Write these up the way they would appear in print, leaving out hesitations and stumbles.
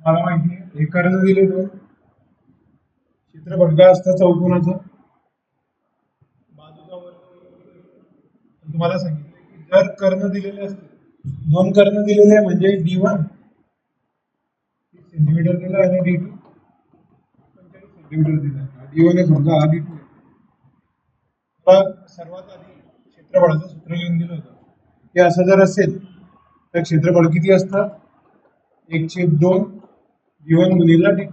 मला माहिती आहे हे कर्ण दिले दोन क्षेत्रफळ काय असतं चौकोनाचं बाजूचा वर्ग तुम्हाला सांगितलं की जर कर्ण दिलेले असते दोन कर्ण दिलेले म्हणजे D1 सेंटीमीटर दिला आणि D2 सेंटीमीटर दिला D1 आहे समजा हा D2 सर्वात आधी क्षेत्रफळाचं सूत्र लिहून दिलं होतं हे असं जर असेल तर क्षेत्रफळ किती असतं 1/2 D1 गुणिले D2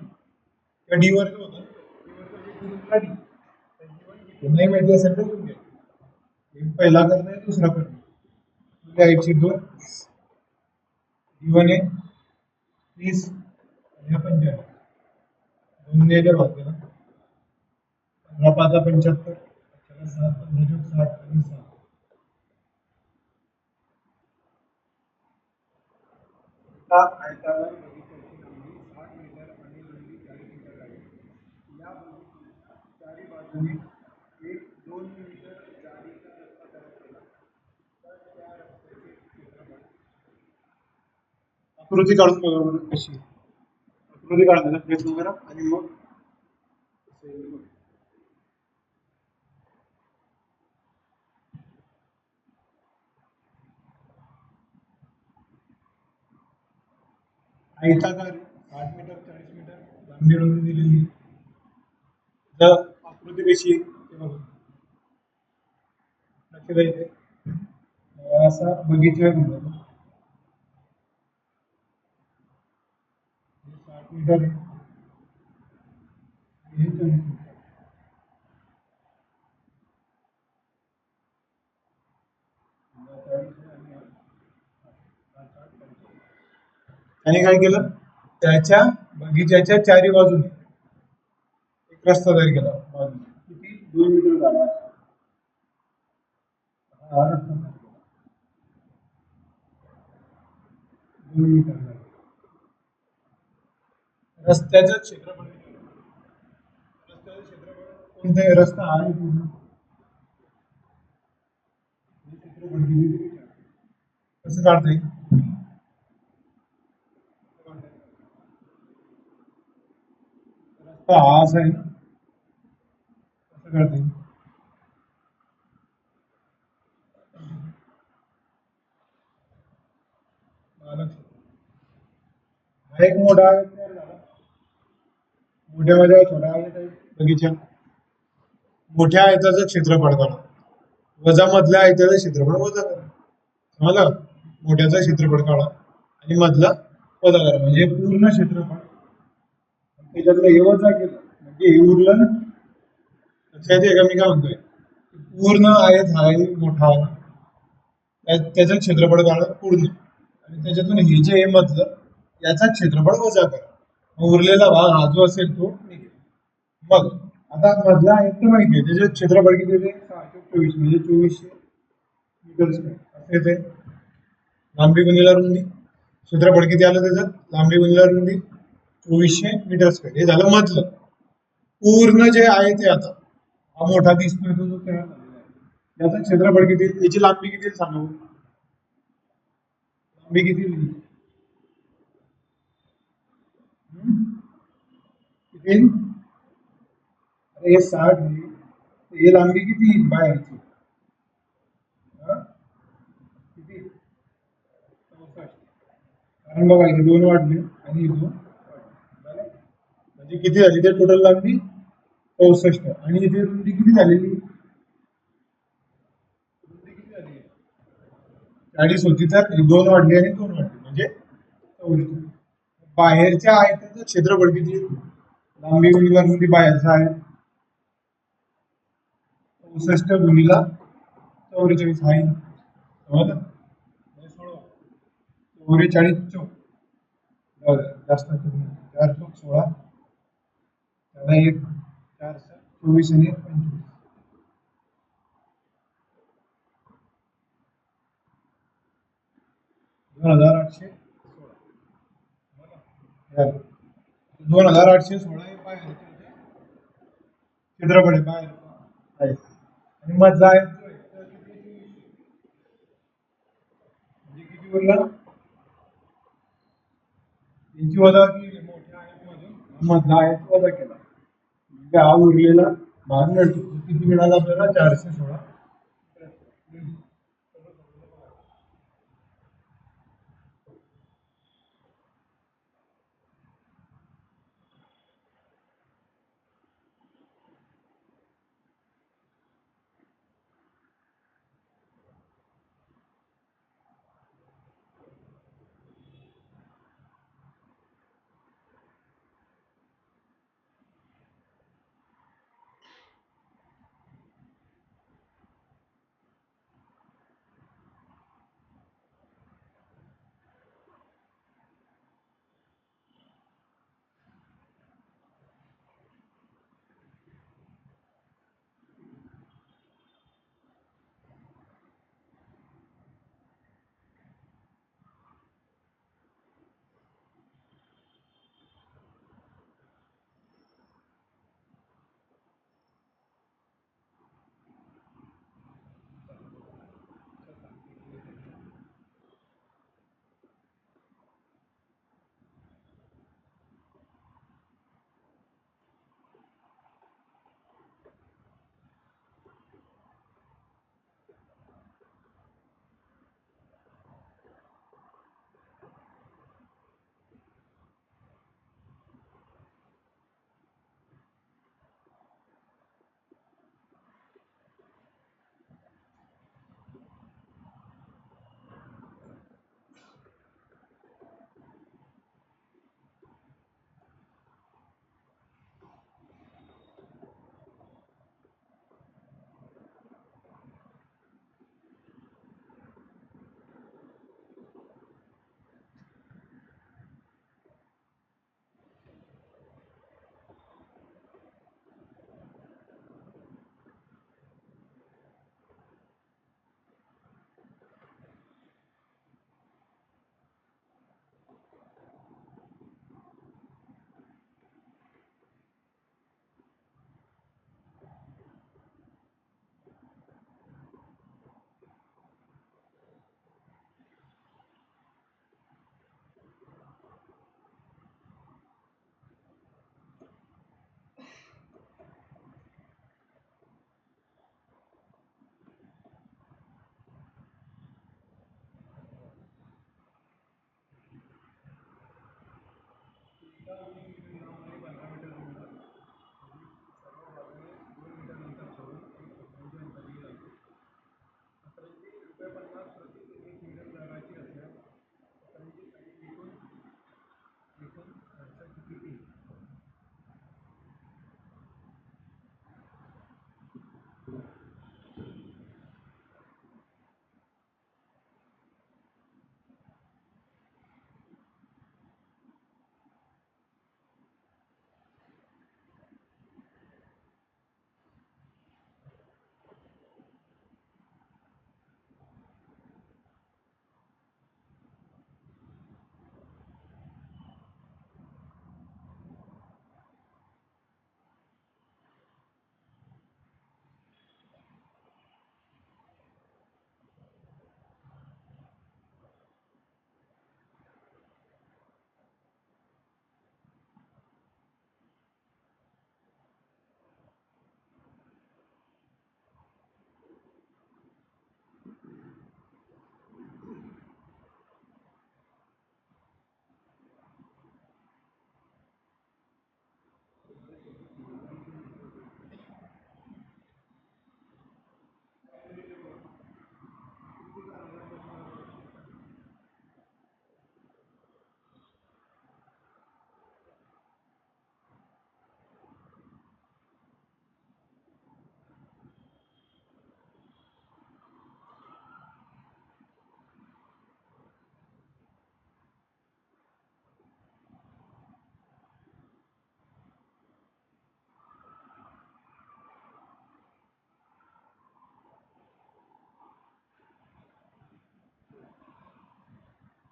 किंवा D वर्ग होतं D नाही माहिती असेल तर लिहून घ्या पहिला कर्ण आहे दुसरा कर्ण 1/2 D1 आहे 30 आणि 55 दोन द्यायच्या बाजूला 15 5 75 7 15 60 आणि 6 आयतावर बगीच्याची लांबी 60 मीटर आणि रुंदी 40 मीटर आहे या चारी बाजूने एक 2 मीटर जाडीचा रस्ता तयार केला तर त्या रस्त्याचे क्षेत्रफळ आकृती काढून बघा बरं कशी आकृती काढण्याचा प्रयत्न करा आणि मग आयताकार 60 मीटर 40 मीटर लांबी रुंदी दिलेली तर आकृती कशी आहे बघा लक्ष द्यायचं असा बगीचा आहे 60 मीटर हे 40 मीटर त्याने काय केलं त्याच्या बगीच्याच्या चारी बाजूने एक रस्ता तयार केला बाजूने किती 2 मीटर जाडा हा रस्ता 2 मीटर जाडा रस्त्याचं क्षेत्रफळ रस्त्याचं क्षेत्रफळ कोणता रस्ता आहे पूर्ण क्षेत्रफळ किती कसं काढता येईल रस्ता हा असा आहे ना कसं काढता येईल हा एक मोठा आयत तयार झाला मोठ्यामध्ये छोटा आयत आहे बगीचा मोठ्या आयताचं क्षेत्रफळ काढा वजा मधल्या आयताचं क्षेत्रफळ वजा करा समजलं मोठ्याचं क्षेत्रफळ काढा आणि मधला वजा करा म्हणजे पूर्ण क्षेत्रफळ त्याच्यातलं हे वजा केलं म्हणजे हे उरलं ना लक्षात आहे का मी काय म्हणतोय पूर्ण आयत हा मोठा त्याचं क्षेत्रफळ काढा पूर्ण आणि त्याच्यातून हे जे आहे मधलं याचा क्षेत्रफळ वजा करा उरलेला भाग हा जो असेल तो निघेल मग आता मधला आयत तर माहिती आहे त्याचे क्षेत्रफळ किती येते 624 म्हणजे 2400 मीटर स्क्वेअर असं येते लांबी गुणिले रुंदी क्षेत्रफळ किती आलं त्याचं लांबी गुणिले रुंदी 2400 मीटर स्क्वेअर हे झालं मधलं पूर्ण जे आहे ते आता हा मोठा दिसतोय तो जो तयार झालेला आहे याचं क्षेत्रफळ किती याची लांबी किती सांगा लांबी किती किती अरे हे 60 हे लांबी किती बाहेरची किती 64 कारण बघा हे दोन वाढले आणि हे दोन वाढले म्हणजे किती झाली ते टोटल लांबी 64 आणि इथे रुंदी किती झालेली रुंदी किती झाली 40 होती तर दोन वाढले आणि दोन वाढले म्हणजे 64 बाहेरच्या आयताचं क्षेत्रफळ किती लांबी गुणिले रुंदी बाहेरचा आहे 64 गुणिले 44 आहे समजलं 44 चौक जास्त 4 चौक 16 त्याला एक 4 24 आणि 25 2816 2816 हे बाहेर क्षेत्रफळ बाहेर आहे आणि मधला आहे म्हणजे किती बोलला यांची वजा मधला आहे तो वजा केला म्हणजे हा उरलेला भाग मिळतो किती मिळाला आपल्याला 416.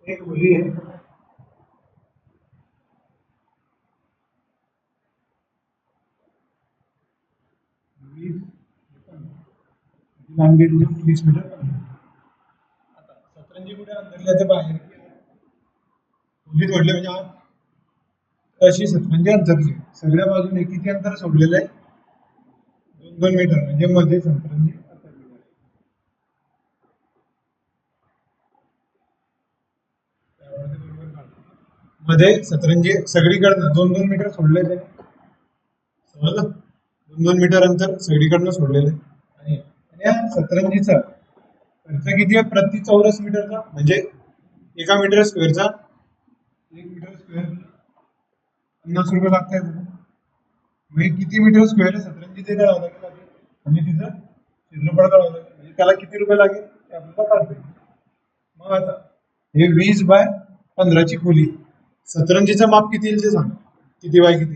एक मुली आहे 20 लांबी 20 मीटर आता सतरंजी कुठे अंतरल्या ते बाहेर खोली तोडले म्हणजे तशी सतरंजी अंतरची सगळ्या बाजूने किती अंतर सोडलेलं आहे? 2-2 मीटर, म्हणजे मध्ये सतरंजी अंतरली आहे. त्यामध्ये बरोबर काढा. मध्ये सतरंजी सगळीकडनं 2-2 मीटर सोडले ते, समजलं? 2-2 मीटर अंतर सगळीकडनं सोडलेलं आहे. आणि या सतरंजीचा खर्च किती आहे प्रति चौरस मीटरचा? म्हणजे एका मीटर स्क्वेअरचा 1 मीटर स्क्वेअर 50 रुपये लागतायत. म्हणजे किती मीटर स्क्वेअर आहे सतरंजी ते काढावं लागेल आधी. आणि तिचं क्षेत्रफळ काढावं लागेल. म्हणजे त्याला किती रुपये लागेल ते आपल्याला काढता येईल. मग आता हे 20 बाय 15 ची खोली, सतरंजीचं माप किती येईल ते सांग. किती बाय किती?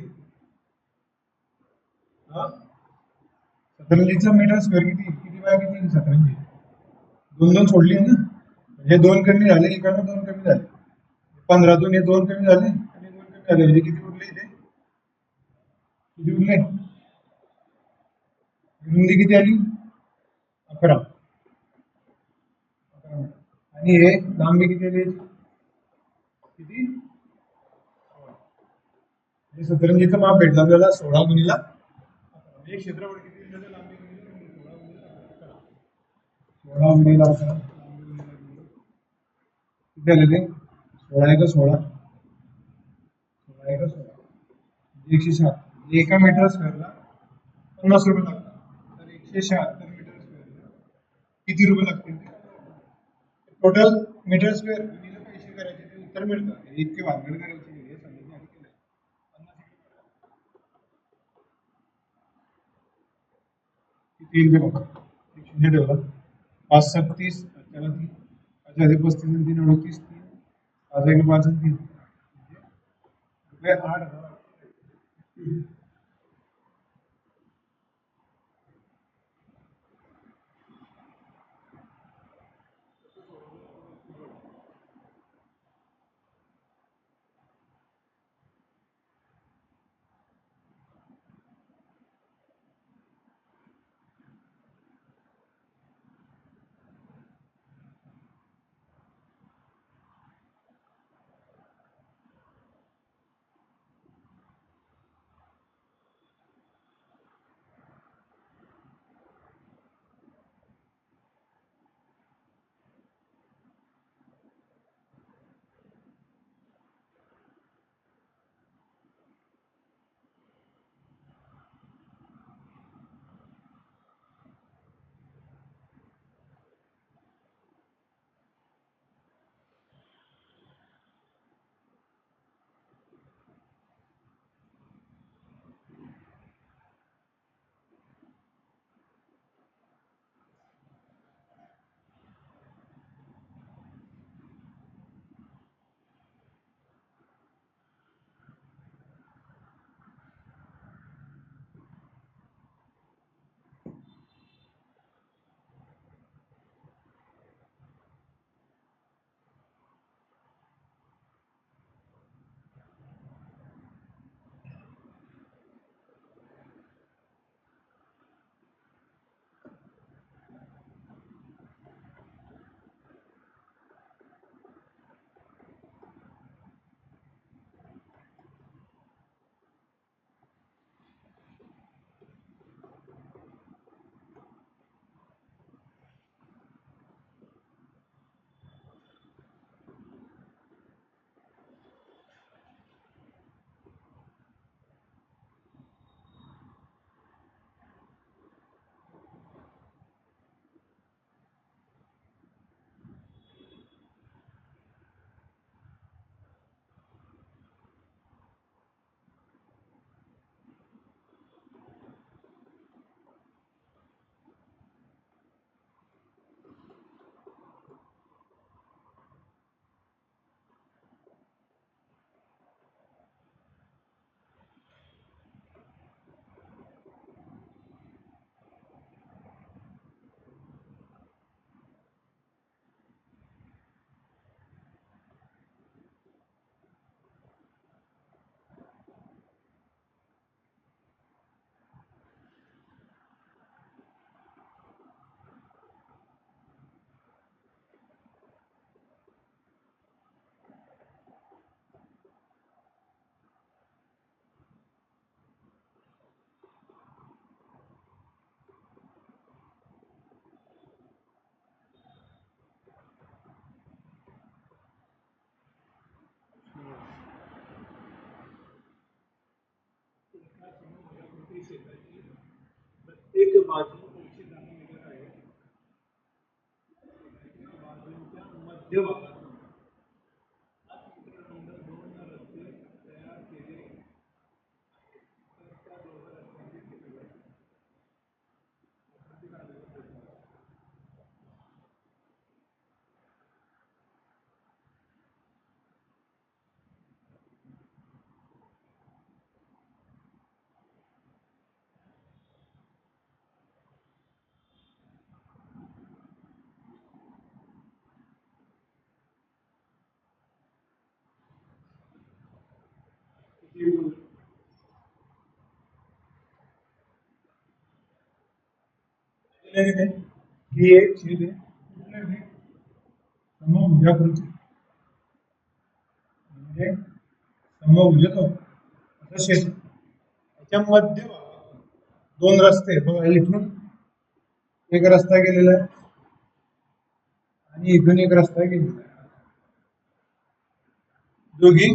हा, सतरंजीचं मीटर स्क्वेअर किती येईल? किती बाय किती येईल सतरंजी? 2-2 सोडली ना, म्हणजे 2 कमी झाले, इकडनं 2 कमी झाले, 15तून हे 2 कमी झाले आणि 2 कमी झाले, म्हणजे किती उरले इथे? किती उरले? रुंदी किती आली? 11. आणि हे लांबी किती आली? किती? हे सतरंजीचं माप भेटलं आपल्याला 16 गुणिला 11. म्हणजे क्षेत्रफळ किती दिलं? लांबी गुणिला रुंदी 16 गुणिला 11. 16 गुणिला 11 किती आले ते? 16 एक 16, 16 एक 16, 107. एका मीटर स्क्वेअरला 50 रुपये लागतात. तर 176 मीटर स्क्वेअरला किती रुपये लागतील? टोटल मीटर स्क्वेअर गुणिले पैसे करायचे, ते उत्तर मिळतं. इतके भानगड करायची हे समजण्यासाठी केलंय. 50 किती येईल ते बघा. एक शून्य ठेवला, 5 7 30, त्याला 3, 5 अधिक 35 आणि 3 38, 3 5 एक 5 आणि 3 रुपये 8,000. क्षेत्राची प्रत्येक बाजू 110 मीटर आहे. बाजूंच्या मध्यभागातून 5 मीटर अंतर 2 रस्ते तयार केले. तर त्या 2 रस्त्यांची ही एक छेद आहे समभुजाकृती म्हणजे समभुज तो असं क्षेत्र त्याच्या मध्यभागातून 2 रस्ते बघा इथून एक रस्ता गेलेला आहे आणि इथून एक रस्ता गेलेला आहे. दोघी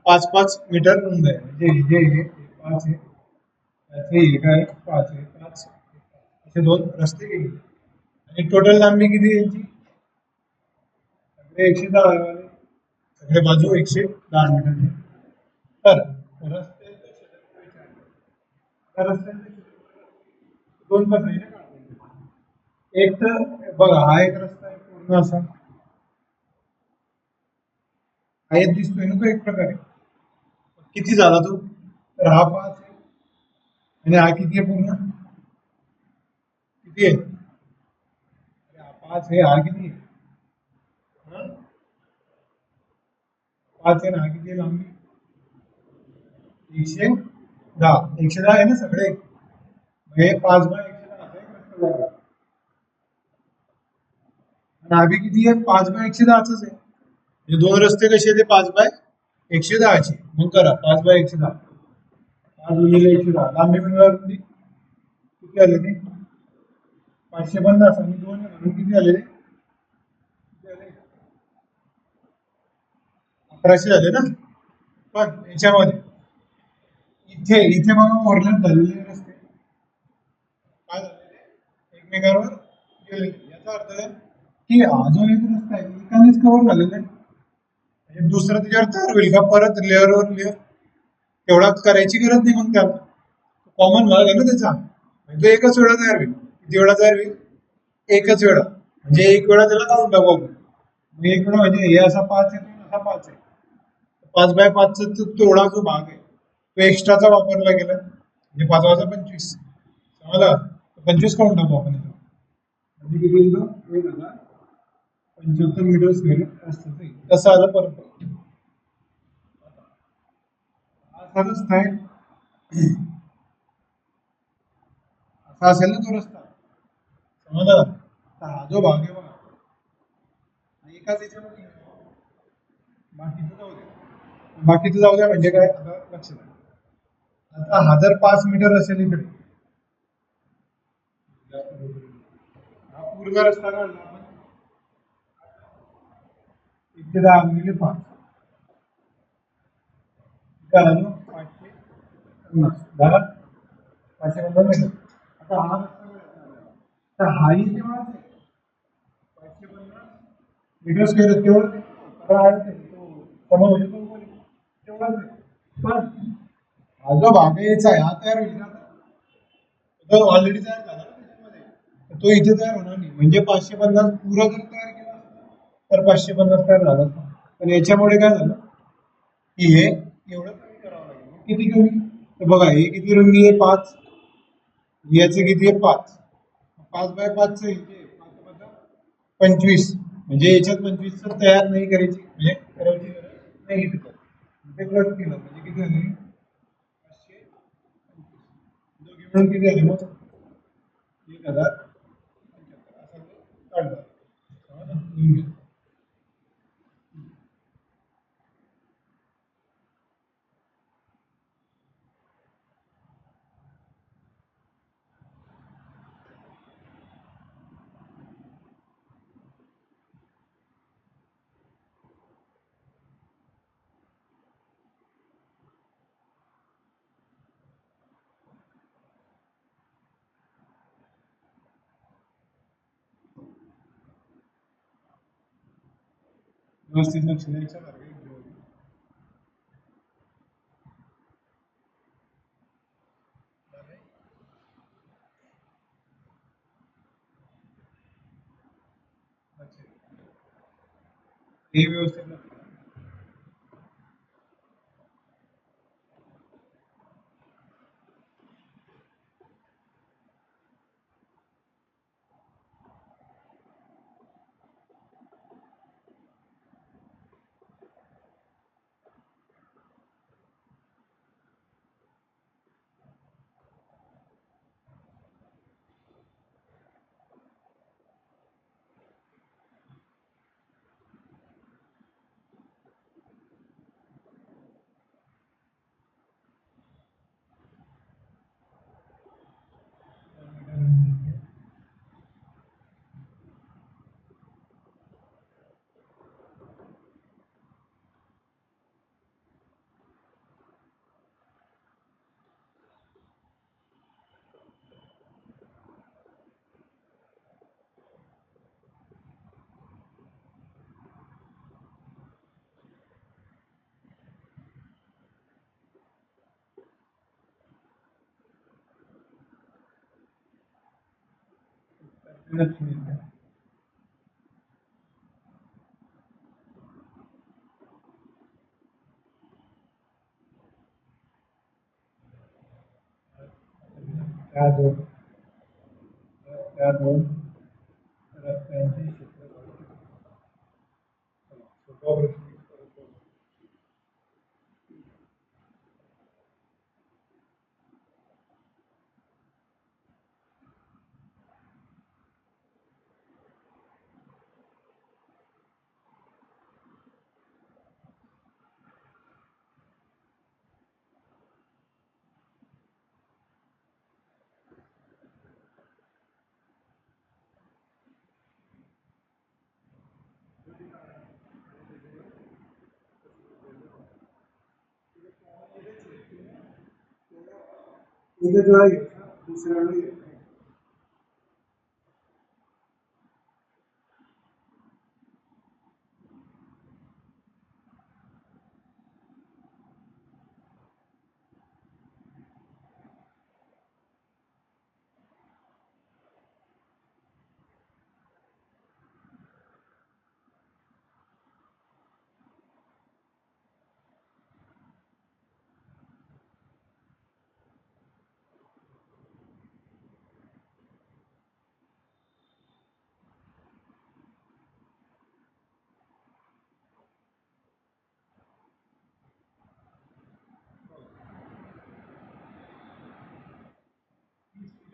5-5 मीटर रुंद आहे म्हणजे हे 5 आहे त्याचे हे काय 5 आहे 5 असे 2 रस्ते गेले आणि टोटल लांबी किती आहे यांची सगळे 110 वाले सगळे बाजू 110 मीटर. तर रस्त्यांचे 2 पद्धतीने काढता. एक तर बघा हा एक रस्ता आहे पूर्ण असा आयत दिसतोय ना तो एक प्रकारे किती झाला तो तर हा 5 आहे आणि हा किती आहे पूर्ण किती आहे हा 5 आहे हा किती आहे 5 आहे ना हा किती आहे लांबी 110 110 आहे ना सगळे हे 5 बाय 110 एक रस्ता झाला आणि हा बी किती आहे 5 बाय 110 आहे. हे 2 रस्ते कसे ते 5 बाय 110 चे मग करा 5 बाय 110 5 गुणिले 110 लांबी मिळणार किती आले ते 550 आणि 2 म्हणून किती आले 1100 झाले ना. पण याच्यामध्ये इथे इथे बघा ओव्हरलॅप झालेले रस्ते काय झालेले एकमेकांवर गेले याचा अर्थ आहे की हा जो एक रस्ता आहे एकानेच कव्हर झालेला आहे म्हणजे दुसरा त्याच्यावर तयार होईल का परत लेअरवर लेअर तेवढा करायची गरज नाही मग त्याला कॉमन भाग आहे ना त्याचा म्हणजे एकच वेळा तयार होईल किती वेळा तयार होईल एकच वेळा म्हणजे एक वेळा त्याला काढून टाकू आपण मग एक वेळा म्हणजे हे असा 5 आहे असा 5 आहे 5 बाय 5 तेवढा जो भाग आहे तो एक्स्ट्राचा वापरला गेला म्हणजे 5 वाजा 25 समजला 25 काढून टाकू आपण इथं म्हणजे किती येईल तो 1075 मीटर स्क्वेअर असतं ते कसं आलं परत असा रस्ता आहे असा असेल ना तो रस्ता समजला तर हा जो भाग आहे बघा एकाच याच्यामध्ये बाकीचं जाऊ द्या म्हणजे काय आता लक्षात आता हा जर 5 मीटर असेल इकडे हा पूर्ण रस्ता काढला आपण इथे 10 गुणिले 5 झाला 550 झाला 550 मीटर आता हा रस्ता तर हाही तेवढाच आहे 550 मीटर स्क्वेअर तेवढं समोर तेवढाच आहे पण हा जो भाग यायचा आहे हा तयार होईल तो ऑलरेडी तयार झाला ना त्याच्यामध्ये तो इथे तयार होणार नाही म्हणजे 550 पुरा जर तयार केला तर 550 तयार झाला पण याच्यामुळे काय झालं की हे एवढं कमी करावं लागेल किती कमी तर बघा हे किती रुंदी आहे 5 याचे किती आहे 5 5 बाय 5 चं इथे 25 म्हणजे याच्यात 25 तयार नाही करायची म्हणजे करायची गरज नाही तिथं ते कट केलं म्हणजे किती झाले 525 दोघे मिळून किती झाले मग 1075 असं काढलं व्यवस्थित लक्ष द्यायचं बरं का एक दिवस. अच्छा. हे व्यवस्थित लक्ष द्या. लक्ष द्या. त्या दोन त्या दोन रस्त्यांचे क्षेत्रफळ किती? सोपा प्रश्न. एकच वेळा घ्यायचा, दुसऱ्या वेळी घ्यायचा.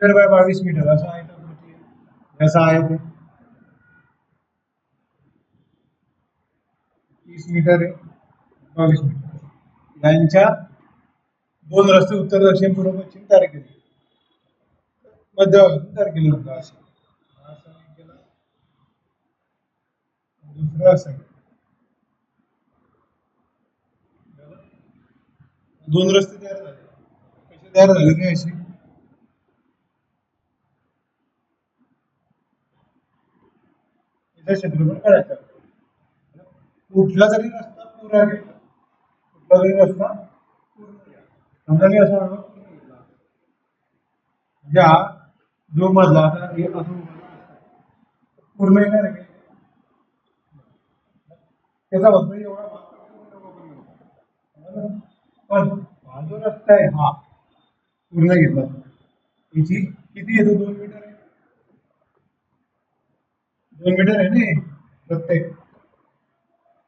मीटर बाय 22 मीटर असं आहे तर असं आहे ते 30 मीटर आहे 22 मीटर. यांच्या दोन रस्ते उत्तर दक्षिण पूर्व पश्चिम तयार केले. मध्यभागी तयार केले होतं असं असं नाही केलं. दुसरं असं आहे. दोन रस्ते तयार झाले. कसे तयार झाले ते असे क्षेत्रफळ काढायचं. कुठला जरी रस्ता पुरा घेतला कुठला जरी रस्ता पूर्ण घ्या. समजा मी असा पूर्ण घेतला म्हणजे हा जो मधला आता हे असं पूर्ण येणार आहे त्याचा फक्त एवढा भाग पूर्ण करून घेऊ. पण हा जो रस्ता आहे हा पूर्ण घेतला याची किती येतो 2 मीटर आहे 2 मीटर आहे ना प्रत्येक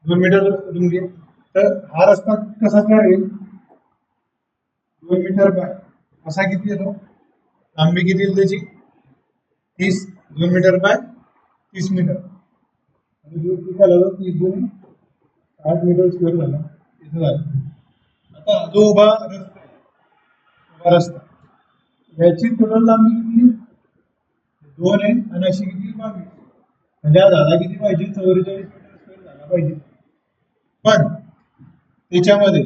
2 मीटर रुंदी. तर हा रस्ता कसा तयार होईल 2 मीटर बाय असा किती येतो लांबी किती येईल त्याची 30 2 मीटर बाय 30 मीटर आणि जो किती झाला 30 × 60 मीटर स्क्वेअर झाला इथं झालं. आता जो उभा रस्ता आहे उभा रस्ता याची टोटल लांबी किती 2 आहे आणि अशी किती 22 म्हणजे हा झाला किती पाहिजे 44 मीटर स्क्वेअर झाला पाहिजे. पण त्याच्यामध्ये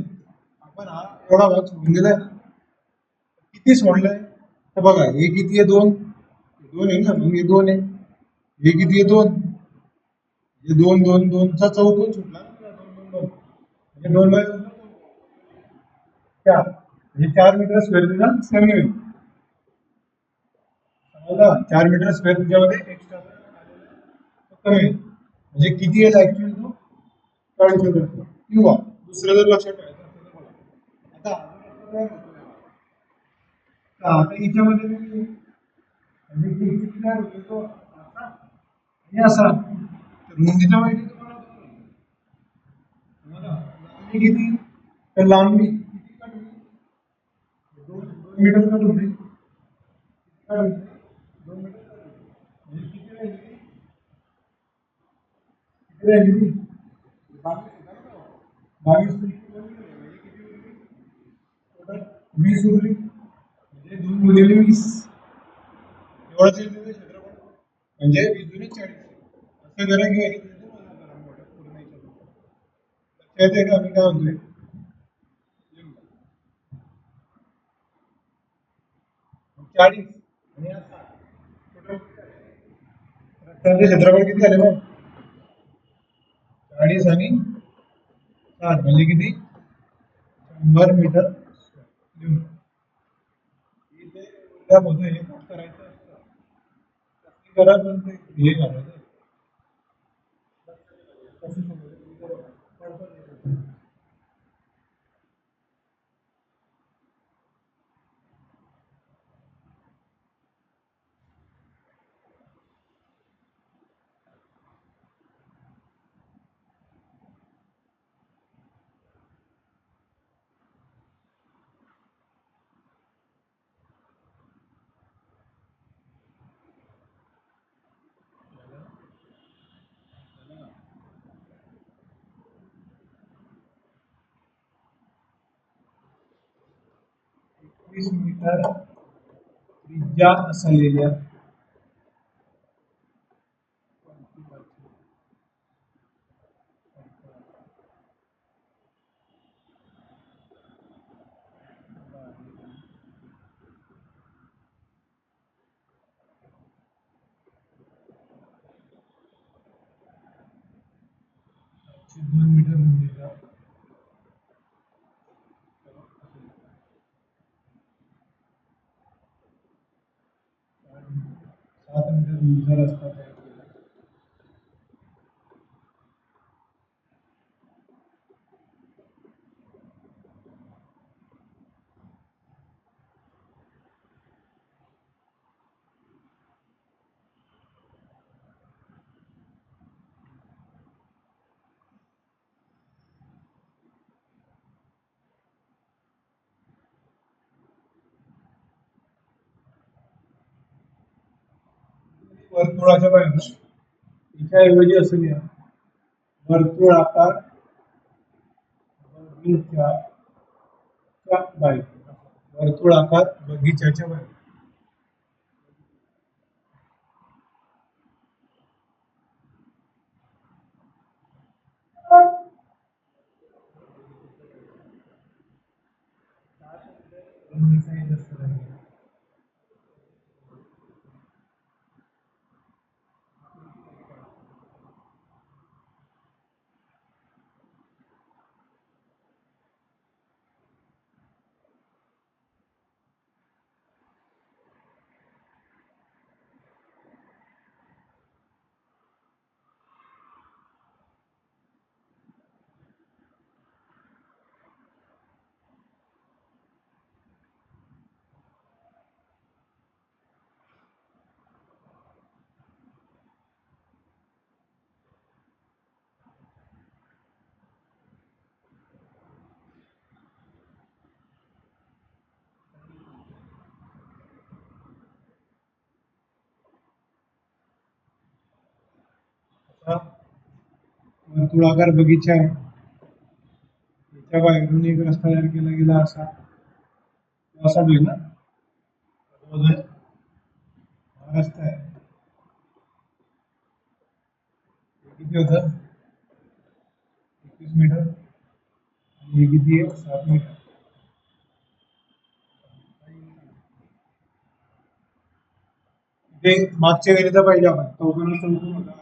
आपण हा एवढा भाग सोडून दिलाय ना किती सोडलाय तर बघा हे किती आहे 2 2 आहे ना मग हे 2 आहे हे किती आहे 2 म्हणजे दोन दोन दोनचा चौकोन सुटला ना तुला, दोन दोन दोन म्हणजे 2 बाय 2 4 म्हणजे 4 मीटर स्क्वेअर तुझा कमी होईल. समजलं? 4 मीटर स्क्वेअर तुझ्यामध्ये एक्स्ट्रा कमी होईल. म्हणजे किती येईल ऍक्च्युअली तो 40 मीटर. किंवा दुसरं जर लक्षात ठेवायचं असेल तर बघा. आता याच्यामध्ये मी म्हणजे किती काय होतो तो असा आणि असा, तर रुंदीचा माहिती तुम्हाला तुम्हाला लांबी किती, तर लांबी किती कट होईल, 2 मीटर कट होते, कट होते 2 मीटर कट होते. म्हणजे किती राहिली ती? किती राहिली ती? 22 पैकी 2 गेले म्हणजे किती उरली? टोटल 20 उरली. म्हणजे 2 गुणिले 20 एवढंच येईल तुझं क्षेत्रफळ. म्हणजे 20 × 40 असं करा किंवा हे तुमचं वजा करा मोठ्या पूर्ण याच्यात. लक्षात येते का मी काय म्हणतोय? 40 आणि हा 60 टोटल रस्त्याचे क्षेत्रफळ किती झाले मग? 40 आणि 60 म्हणजे किती? 100 मीटर लिहून इथे उद्या होतं हे नोट करायचं असतं. नक्की करा पण ते हे करायचं. कसं समजेल? पडतं. 21 मीटर त्रिज्या असलेल्या 2 मीटर रुंदीचा 7 मीटर रुंदीचा रस्ता तयार केला. वर्तुळाच्या बाहेर याच्याऐवजी असं लिहा, वर्तुळाकार बगीच्याच्या बाहेर. वर्तुळाकार बगीच्याच्या बाहेर. वर्तुळाकार बगीचा आहे, त्याच्या बाहेरून एक रस्ता तयार केला गेला असा, असा होईल ना, हा रस्ता आहे. किती होतं? 21 मीटर आणि हे किती आहे? 7 मीटर. ते मागच्या वेळेचा पाहिजे आपण चौकोन चौकोन होता.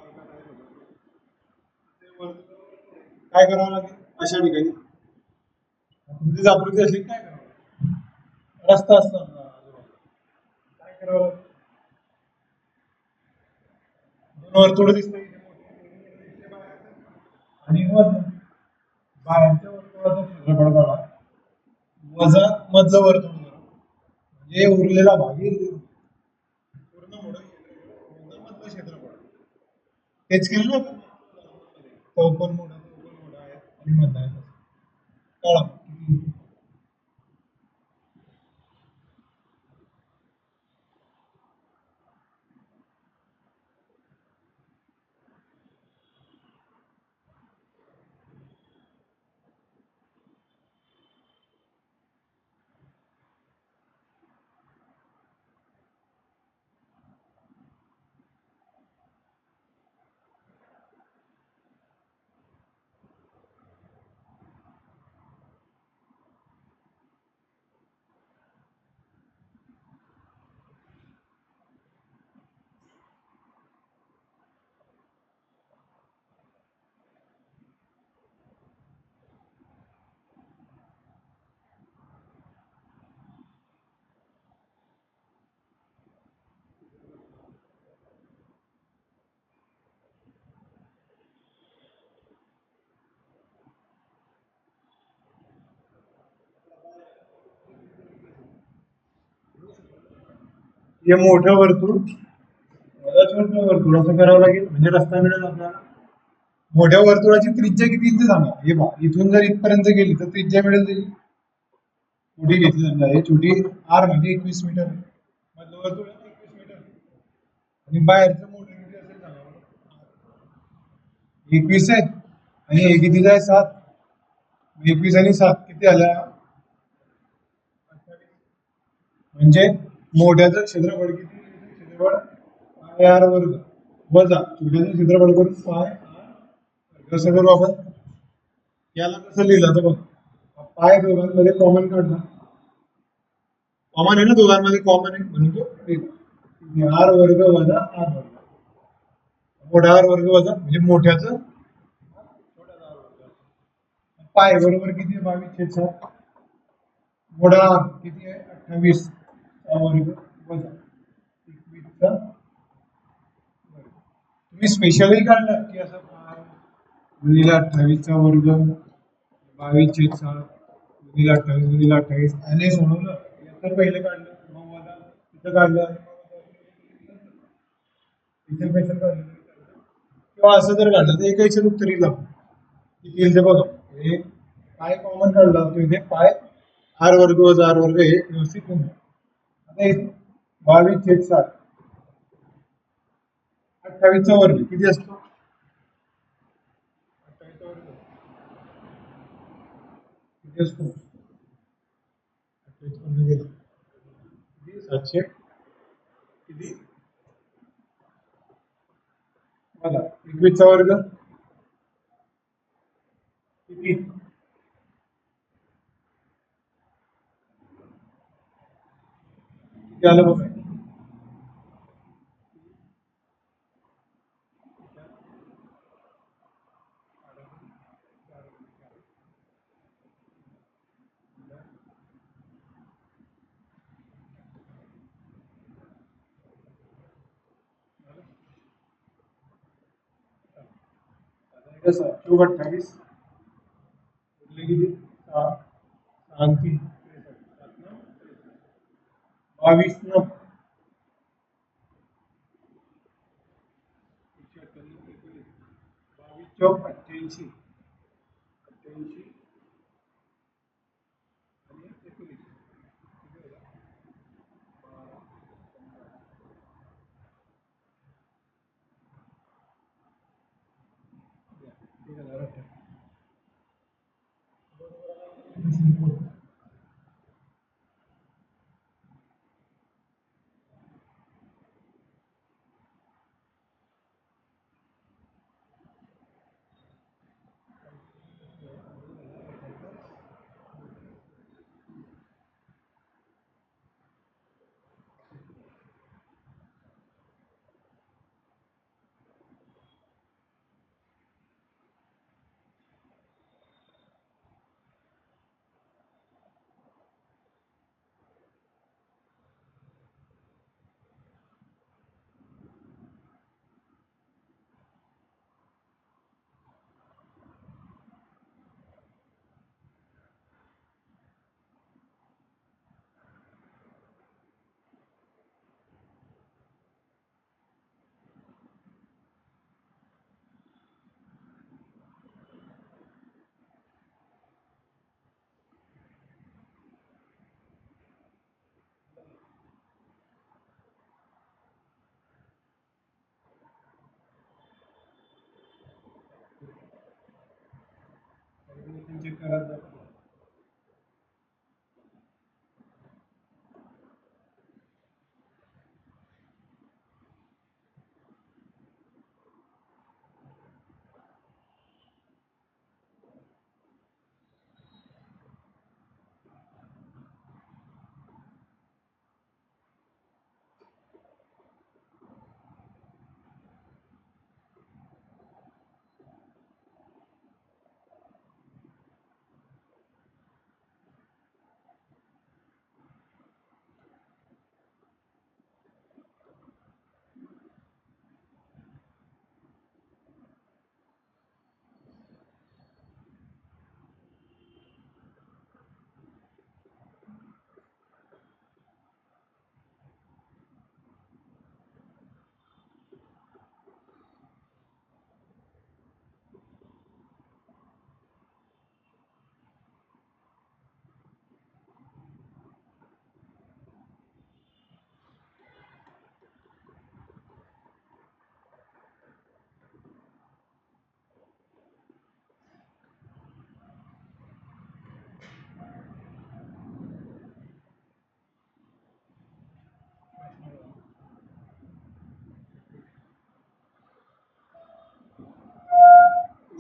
काय करावं लागेल अशा ठिकाणी आकृतीच आकृती असली काय करावं लागेल रस्ता असतो काय करावं लागेल दोन वर्तुळ दिसते आणि बाहेरच्या वर्तुळाचा क्षेत्रफळ काढा वजा मधलं वर्तुळ म्हणजे उरलेला भाग पूर्ण मधलं क्षेत्रफळ तेच केलं ना चौकोन मोठा आहे आणि मधला आहे कळा हे मोठं वर्तुळ छोटं वर्तुळ असं करावं लागेल म्हणजे रस्ता मिळेल आपल्याला मोठ्या वर्तुळाची त्रिज्या किती ते सांगा हे बा इथून जर इथपर्यंत गेली तर त्रिज्या मिळेल त्याची छोटी घेतली समजा हे छोटी आर म्हणजे 21 मीटर मधलं वर्तुळ 21 मीटर आणि बाहेरचं मोठं किती असेल सांगा 21 आहे आणि हे किती आहे 7 21 आणि 7 किती आल्या म्हणजे मोठ्याचं क्षेत्रफळ किती क्षेत्रफळ पाय आर वर्ग वजा छोट्याचं क्षेत्रफळ करून पाय कसं करू आपण याला कसं लिहिलं तर बघ पाय दोघांमध्ये कॉमन काढला कॉमन आहे ना दोघांमध्ये कॉमन आहे म्हणून तो आर वर्ग वजा आर वर्ग मोठा आर वर्ग वजा म्हणजे मोठ्याचं पाय बरोबर किती आहे 22/7 मोठा आर किती आहे 28 वर्ग वजा 21 तुम्ही स्पेशलही काढलं की असं गुणिले 28 वर्ग 22/7 गुणिले 28 आणि सोडवलं तर पहिले काढलं मग वजा तिथं काढलं इथे पैसे काढलं किंवा असं जर काढलं तर एकाच उत्तर येईल किती येईल ते बघा हे पाय कॉमन काढला तर इथे पाय आर वर्ग वजा आर वर्ग हे व्यवस्थित होऊन आता 22/7 28चा वर्ग किती असतो 28चा वर्ग किती असतो 28 वर्ग गेला किती 700 किती बघा 21चा वर्ग किती किती आलं बघा कसं 28 किती 6 22 न 22 88 आणि 19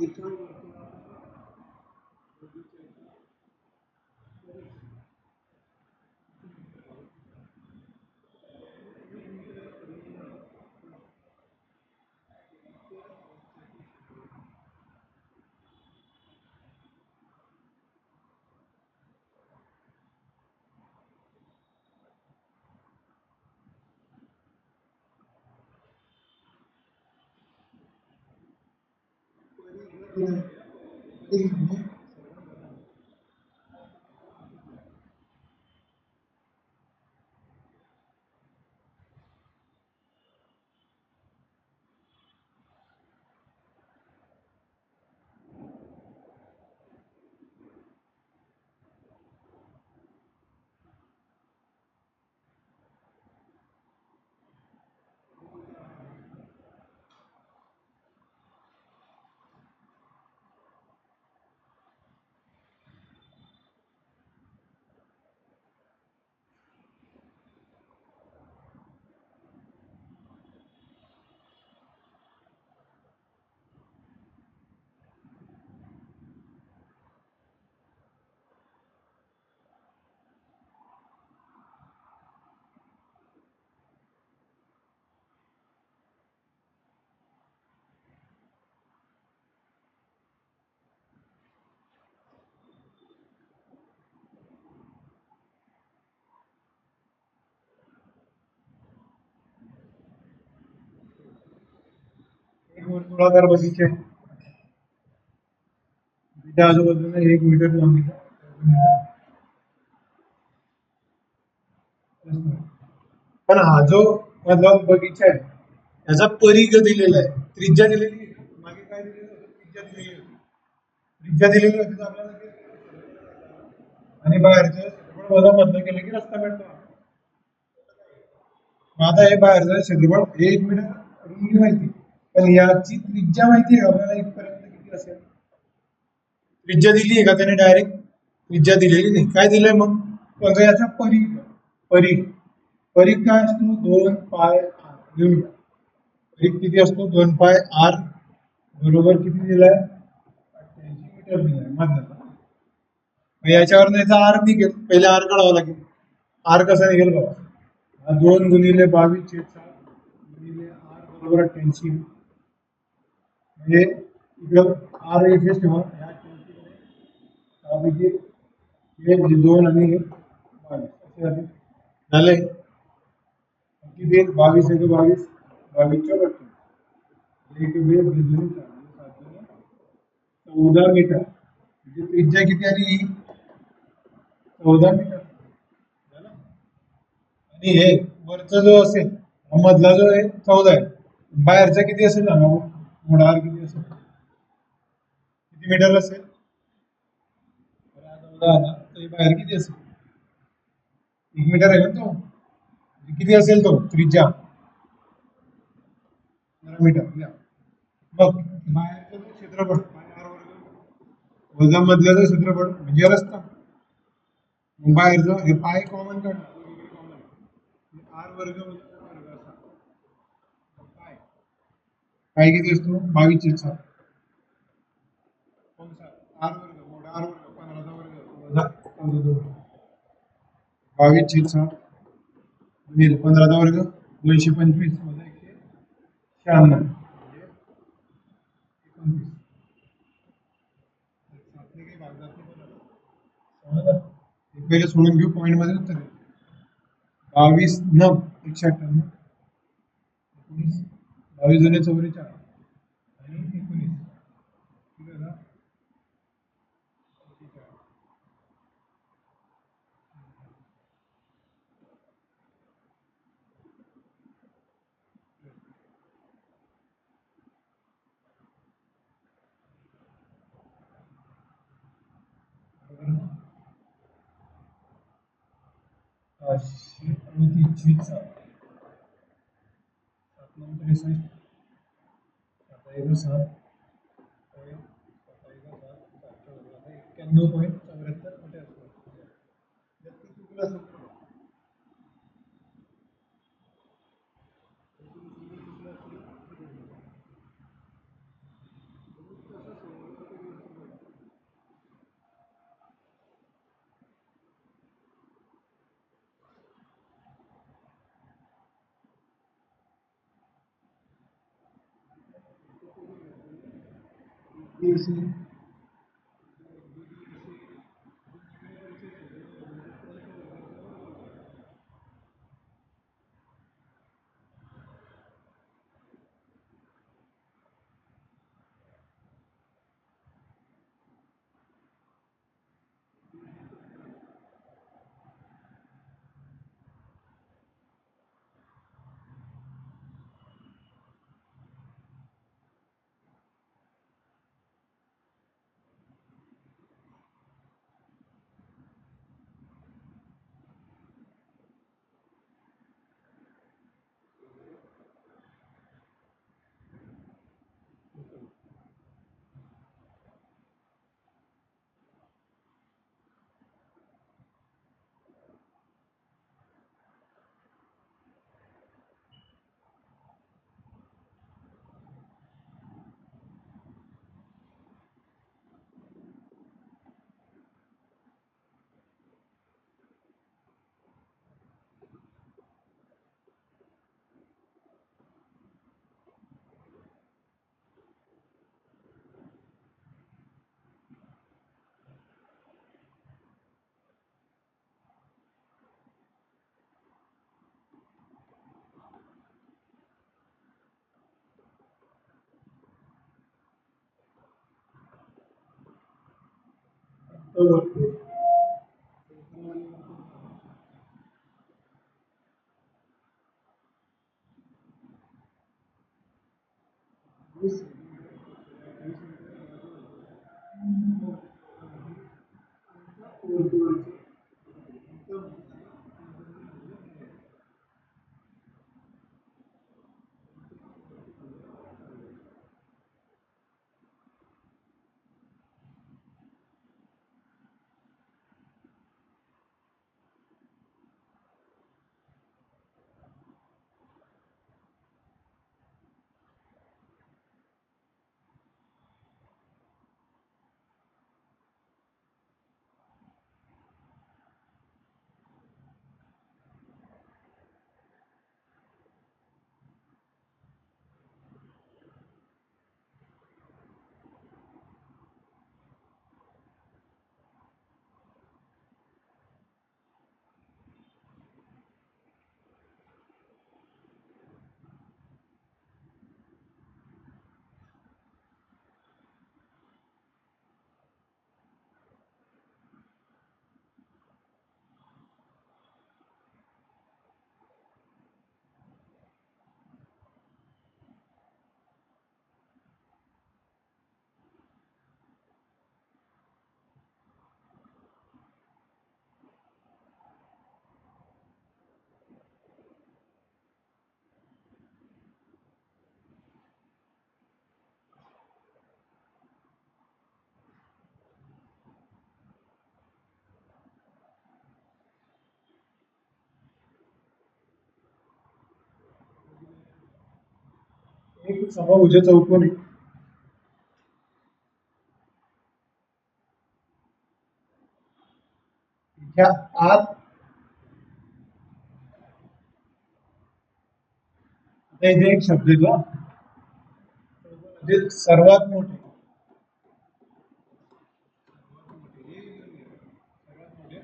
एका वर्तुळाच्या एक वर्तुळाकार बगीचा आहे. त्याच्या आजूबाजूला 1 मीटर लांबीचा पण हा जो मधला बगीचा आहे त्याचा परिघ दिलेला आहे, त्रिज्या दिलेली आहे. मागे काय दिलेलं होतं? त्रिज्या दिलेली होती. त्रिज्या दिलेली होती तर आपल्याला आणि बाहेरचं क्षेत्रफळ वजा मधलं केलं की रस्ता भेटतो. मग आता हे बाहेरचं क्षेत्रफळ 1 मीटर रुंदी माहिती, पण याची त्रिज्या माहिती आहे का आपल्याला इथपर्यंत किती असेल? त्रिज्या दिली आहे का त्याने? डायरेक्ट त्रिज्या दिलेली नाही. काय दिलंय मग? बघा याचा परिघ. परिघ परिघ काय असतो? 2πr. लिहून घ्या. परिघ किती असतो? 2πr बरोबर किती दिलाय? 88 मीटर दिलाय मधला. याच्यावर याचा आर निघेल. पहिले आर काढावा लागेल. आर कसा निघेल बघा. 2 गुणिले 22/7 गुणिले आर बरोबर 88. म्हणजे इकडं आर इथेच ठेवा. हे 2 आणि 22 झाले. किती? 22 1 22, 22 एक वेळ 14 मीटर. म्हणजे त्रिज्या किती आली? 14 मीटर. आणि हे वरचा जो असेल मधला जो आहे 14 आहे, बाहेरचा किती असेल ना? मोठा आर किती असेल? किती मीटर असेल? 14 आला तर बाहेर किती असेल? 1 मीटर आहे ना तो. किती असेल तो त्रिज्या? 15 मीटर. मग बाहेरचं क्षेत्रफळ आर वर्ग वजा मधल्याचं क्षेत्रफळ म्हणजे रस्ता. मग बाहेरचं हे पाय कॉमन काढणार, आर वर्ग वर्ग असा. काय काय किती असतो? 22/7. आर वर्ग मोठा आर वर्ग 15चा वर्ग वजा 22/7 गुणिले 15चा वर्ग 225 वजा 196 पहिले सोडून घेऊ. पॉईंट मध्ये उत्तर 22 9 198 19 22 जुने 44 आणि 19 538 7 नंतर 7 91.74 एक समभुज चौकोन आहे. ह्या आत आता इथे एक शब्द येतो म्हणजे सर्वात मोठे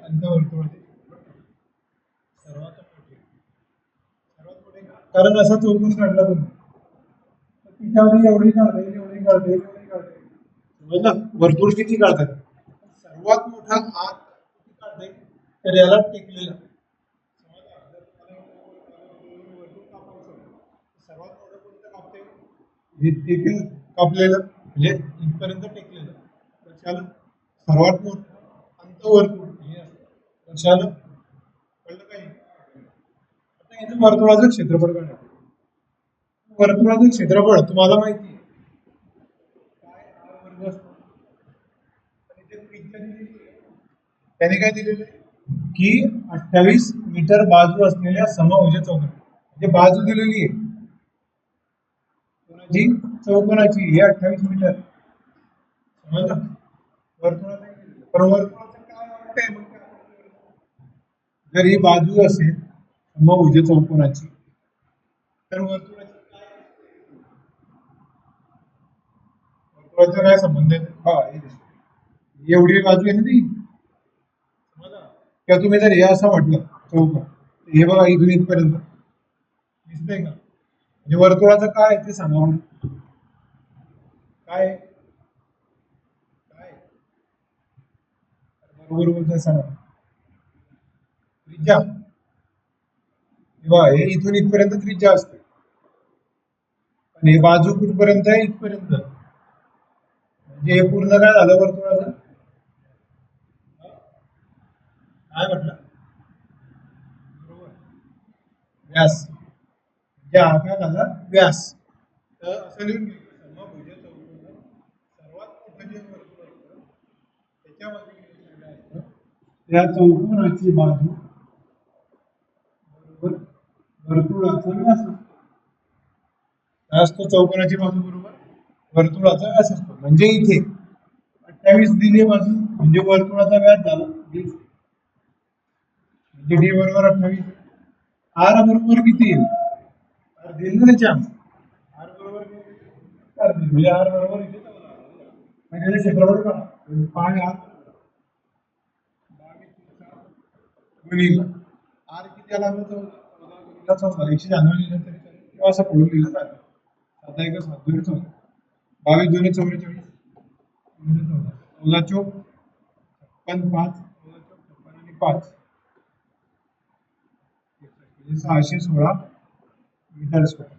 अंतवर्तुळातील सर्वात मोठे कारण असा चौकोन काढला तुम्ही तिच्यावर एवढी काढता येईल एवढी काढता येईल एवढी काढता येईल समजलं वर्तुळ किती काढतात सर्वात मोठा आत किती काढता येईल तर याला टेकलेला सर्वात मोठं कोणतं कापते हे टेकल कापलेलं म्हणजे इथपर्यंत टेकलेलं लक्षाला सर्वात मोठं अंतवर्तुळ हे असतं लक्षाला कळलं काही आता इथं वर्तुळाचं क्षेत्रफळ काढायचं वर्तुळाचं क्षेत्रफळ तुम्हाला माहिती आहे काय r वर्ग असतो आणि ते त्रिज्या दिलेली आहे त्याने काय दिलेलं आहे की 28 मीटर बाजू असलेल्या समभुज चौकोन म्हणजे बाजू दिलेली आहे कोणाची चौकोनाची हे 28 मीटर समजलं वर्तुळाचं पण वर्तुळाचं काय अर्थ आहे मग जर ही बाजू असेल समभुज चौकोनाची तर वर्तुळाची काय वर्तुळाचा काय संबंध आहे हा हे दिसतं. एवढी बाजू आहे ना ती समजलं? किंवा तुम्ही जर हे असं म्हटलं चौक हे बघा इथून इथपर्यंत दिसतंय का म्हणजे वर्तुळाचं काय आहे ते सांगा मला. काय आहे? काय आहे? बरोबर बोलतोय सांगा त्रिज्या. हे बघा हे इथून इथपर्यंत त्रिज्या असते आणि हे बाजू कुठपर्यंत आहे इथपर्यंत म्हणजे हे पूर्ण काय झालं वर्तुळाचं काय म्हटलं बरोबर व्यास म्हणजे हा काय झाला व्यास. तर असं लिहून घ्यायचं समभुज चौकोन सर्वात मोठं जे वर्तुळ असतं त्याच्यामध्ये काय असतं त्या चौकोनाची बाजू बरोबर वर्तुळाचा व्यास असतो. काय असतो चौकोनाची बाजू बरोबर वर्तुळाचा व्यास असतो म्हणजे इथे 28 दिली बाजू म्हणजे वर्तुळाचा व्यास झाला 20 म्हणजे डी बरोबर 28. आर बरोबर किती येईल आर दिल ना त्याच्या आर बरोबर अर्धी म्हणजे आर बरोबर इथे म्हणजे क्षेत्रफळ का पाय आर गुणिले आर किती आला मग 14 196 लिहिलं तरी चालेल किंवा असं पडून लिहिलं चालेल. आता एक 7 2 14 22 2 44 14 चौक 56 5 14 चौक 56 आणि 5 म्हणजे 616 मीटर स्क्वेअर.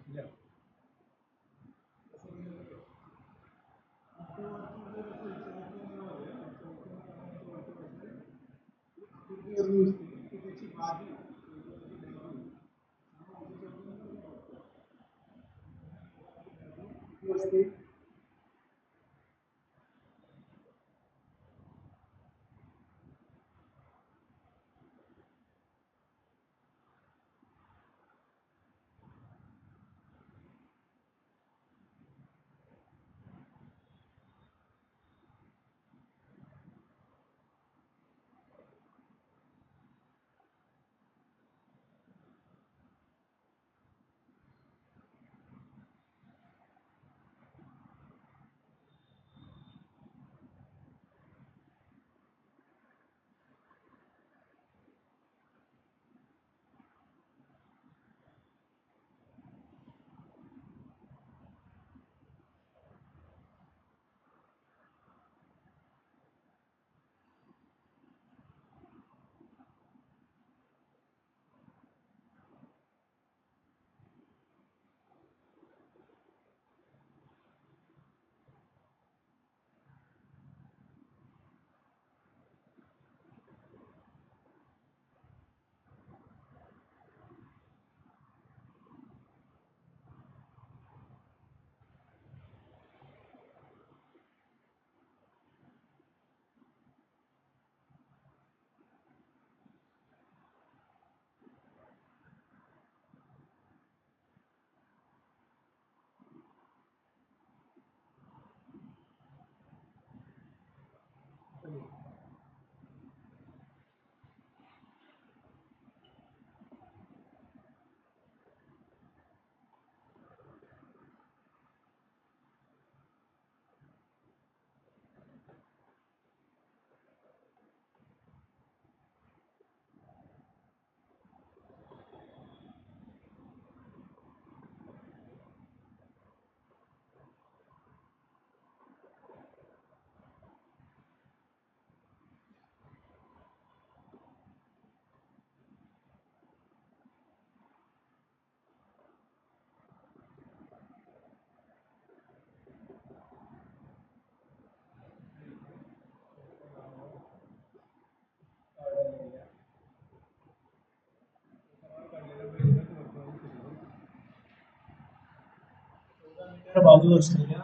बाजू असलेल्या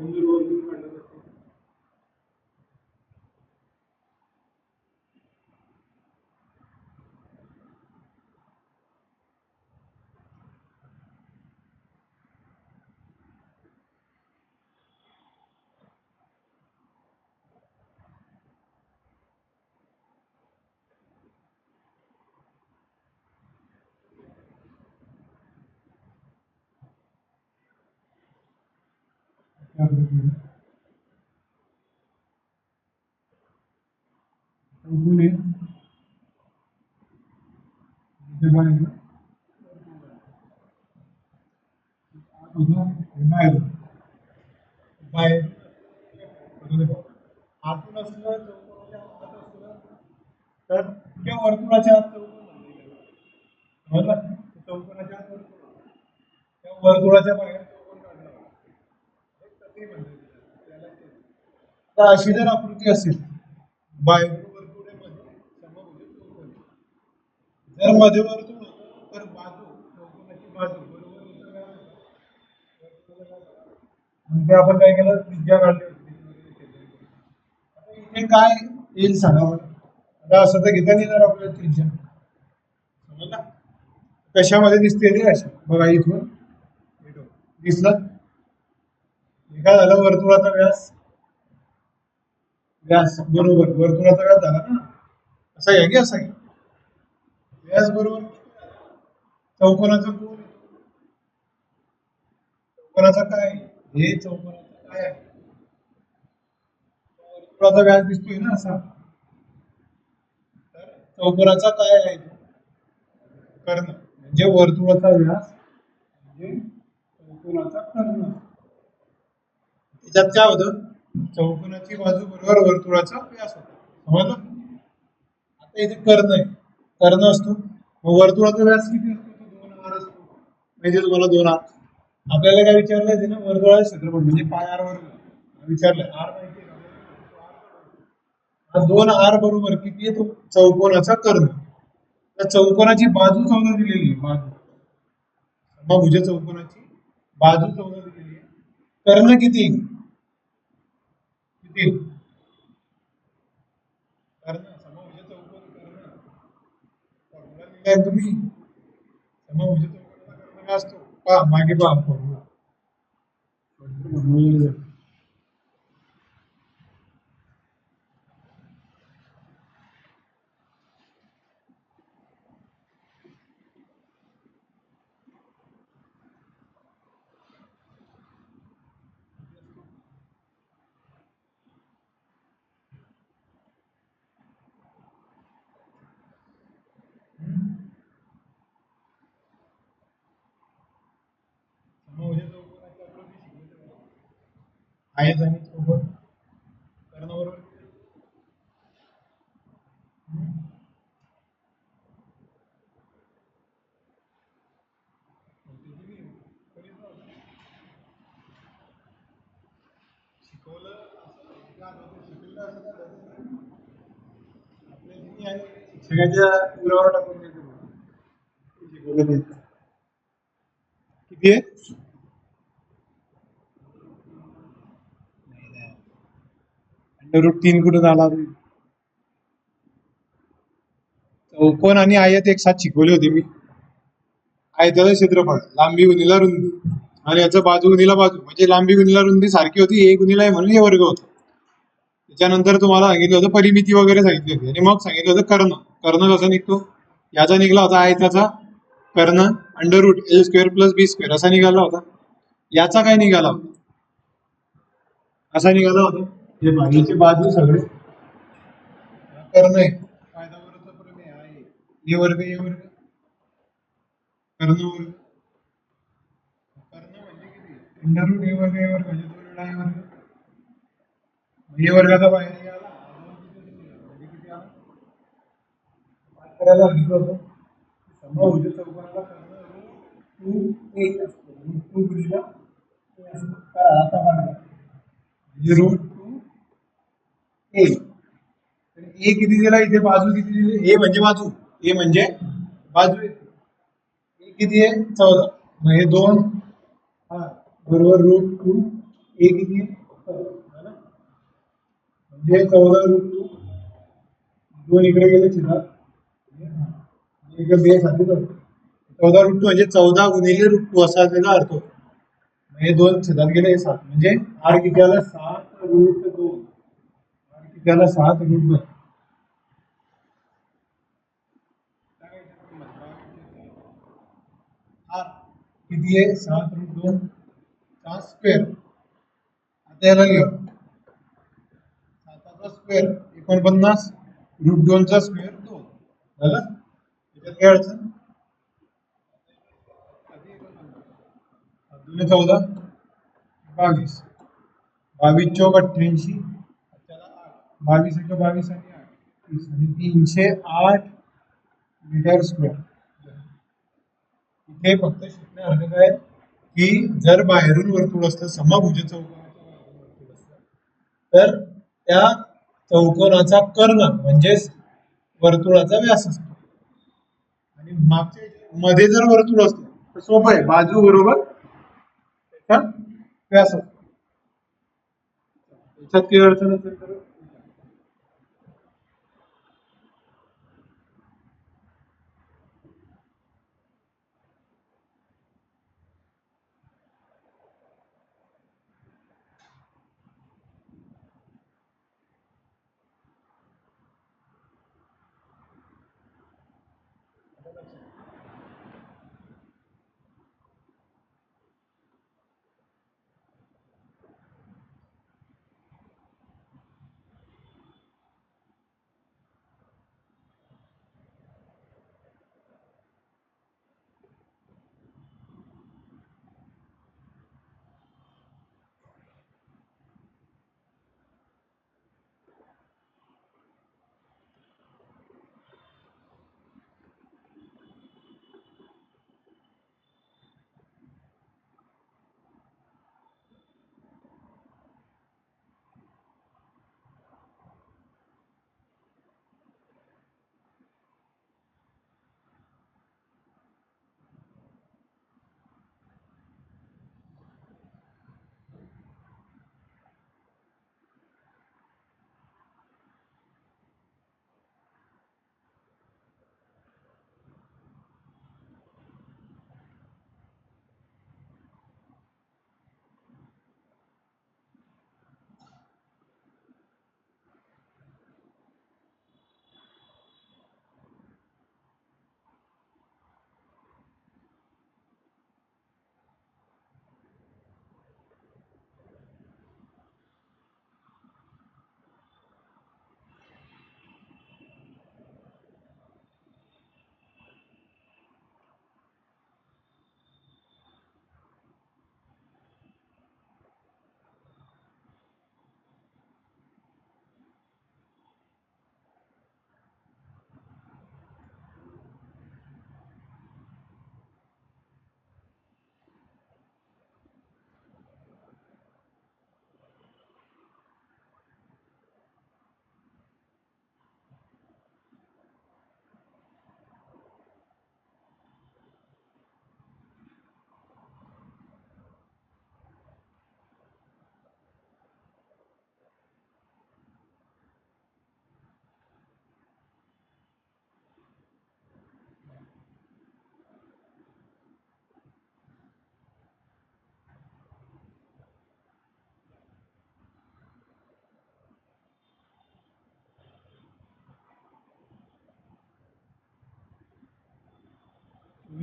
वर्तुळ काढलं जातं. त्या पद्धतीने चौकोन आहे. इथे बाहेर आत होतं, हे बाहेर होतं. बाहेर आतून असलं चौकोनाच्या आत असलं तर त्या वर्तुळाच्या आत चौकोन समजलं? चौकोनाच्या आत वर्तुळ, त्या वर्तुळाच्या बाहेर चौकोन काढला ते म्हणजे त्याला तर अशी जर आकृती असेल बाहेर वर्तुळ आहे मध्ये समभुज चौकोन, जर मध्ये वर्तुळ होतं तर बाजू चौकोनाची बाजू बरोबर म्हणजे आपण काय केलं त्रिज्या काढली होती. आता इथे काय येईल सांगा बरं. आता असं तर घेता नाही येणार आपल्याला त्रिज्या समजला. कशामध्ये दिसते ते अशी बघा इथून दिसलं. हे काय झालं वर्तुळाचा व्यास, व्यास बरोबर वर्तुळाचा व्यास झाला ना. असा आहे की असा आहे व्यास बरोबर चौकोनाचा कोण, चौकोनाचा काय हे चौकोनाचा काय आहे वर्तुळाचा व्यास दिसतोय ना असा. तर चौकोनाचा काय आहे कर्ण म्हणजे वर्तुळाचा व्यास म्हणजे चौकोनाचा कर्ण. त्याच्यात काय होतं चौकोनाची बाजू बरोबर वर्तुळाचा व्यास होता समजलं. आता इथे कर्ण आहे, कर्ण असतो मग वर्तुळाचा व्यास किती असतो तो 2r असतो. म्हणजे तुम्हाला 2r आपल्याला काय विचारलंय ते ना वर्तुळाचे क्षेत्रफळ म्हणजे पाय r वर्ग विचारलंय. r माहिती आहे का? 2r बरोबर किती आहे तो चौकोनाचा कर्ण. त्या चौकोनाची बाजू 14 दिलेली आहे, बाजू समभुज चौकोनाची बाजू 14 दिलेली आहे. कर्ण किती किती कर्ण समभुज चौकोन कर्ण फॉर्म्युला लिहिलाय तुम्ही. समभुज चौकोनाचा कर्ण काय असतो पहा मागे पहा फॉर्म्युला. समभुज चौकोनाची आकृती शिकली आयत आणि चौकोन कर्ण बरोबर शिकवलं असं शिकलेलं असं आपल्या दिनी आहे शिक्षकाच्या उरावर टाकून देतो शिकवलं ते किती आहे √3 कुठे झाला. चौकोन आणि आयत एक साथ शिकवले होते मी. आयताचं क्षेत्रफळ लांबी गुणिला रुंदी आणि याचं बाजू गुणिला बाजू म्हणजे लांबी गुणिला रुंदी सारखी होती ए गुणिला ए म्हणून हे वर्ग होता. त्याच्यानंतर तुम्हाला सांगितलं होतं परिमिती वगैरे सांगितली होती आणि मग सांगितलं होतं कर्ण. कर्ण कसा निघतो याचा निघाला होता आयताचा कर्ण √L² + B² असा निघाला होता. याचा काय निघाला होता असा निघाला होता. हे बाजूचे बाजू सगळे कर्ण आहे फायदा प्रमेय आहे ए वर्ग कर्ण वर्ग कर्ण म्हणजे किती √A वर्ग म्हणजे 2 वेळा ए वर्ग ए वर्गाचा बाहेर निघाला म्हणजे किती आला करायला सांगितलं होतं समभुज चौकोनाला कर्ण √2a असतो √2 गुणिला आता मांडला म्हणजे √2a. ए किती दिला इथे बाजू किती दिली ए म्हणजे बाजू ए म्हणजे बाजू ए किती आहे 14 मग हे 2 हा बरोबर √2 ए किती आहे? है ना? म्हणजे 14√2 दोन इकडे गेले छेदात इकडे बेस आले तर 14√2 म्हणजे 14 गुणिले √2 असा त्याचा अर्थ होतो. हे दोन छेदात गेले हे 7 म्हणजे आर किती आला 7√2 आर किती आला 7√2 आर किती आहे 7√2 चा स्क्वेअर आता याला लिहू 7चा स्क्वेअर 49 √2 चा स्क्वेअर 2 झालं त्याच्यात काय अडचण 14 22 22 चौक 88 22 एक 22 आणि 8 30 म्हणजे 308 मीटर स्क्वेअर इथे फक्त शिकण्यासारखं काय की जर बाहेरून वर्तुळ असतं समभुज चौकोनाचं बाहेरून वर्तुळ असतं तर त्या चौकोनाचा कर्ण म्हणजेच वर्तुळाचा व्यास असतो आणि मागच्या मध्ये जर वर्तुळ असतं तर सोपं आहे बाजू बरोबर त्याचा व्यास असतो त्याच्यात काही अडचण असेल तर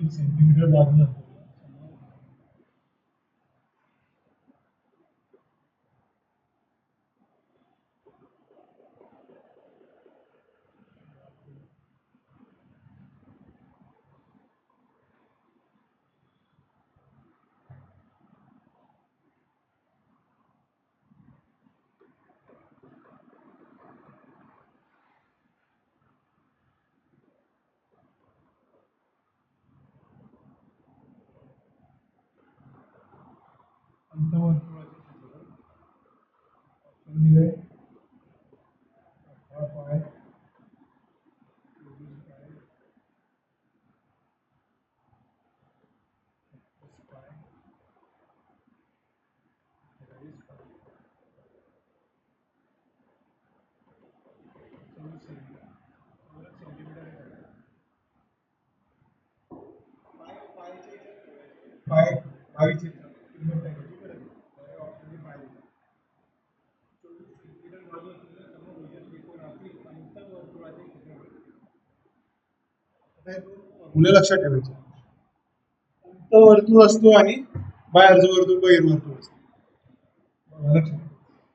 सेंटीमीटर बाजूला पाय 22 छेद किंमत टाकायची गरज नाही. ऑप्शन पाय दिला. 24 सेंटीमीटर बाजू असलेल्या समभुज त्रिकोणातील पंचवर्तुळाचे क्षेत्रफळ. मुले लक्षात ठेवायचे. पंचवर्तुळ असतो आणि बाहेरचं वर्तुळ बहिर्वर्तुळ असतो. लक्षात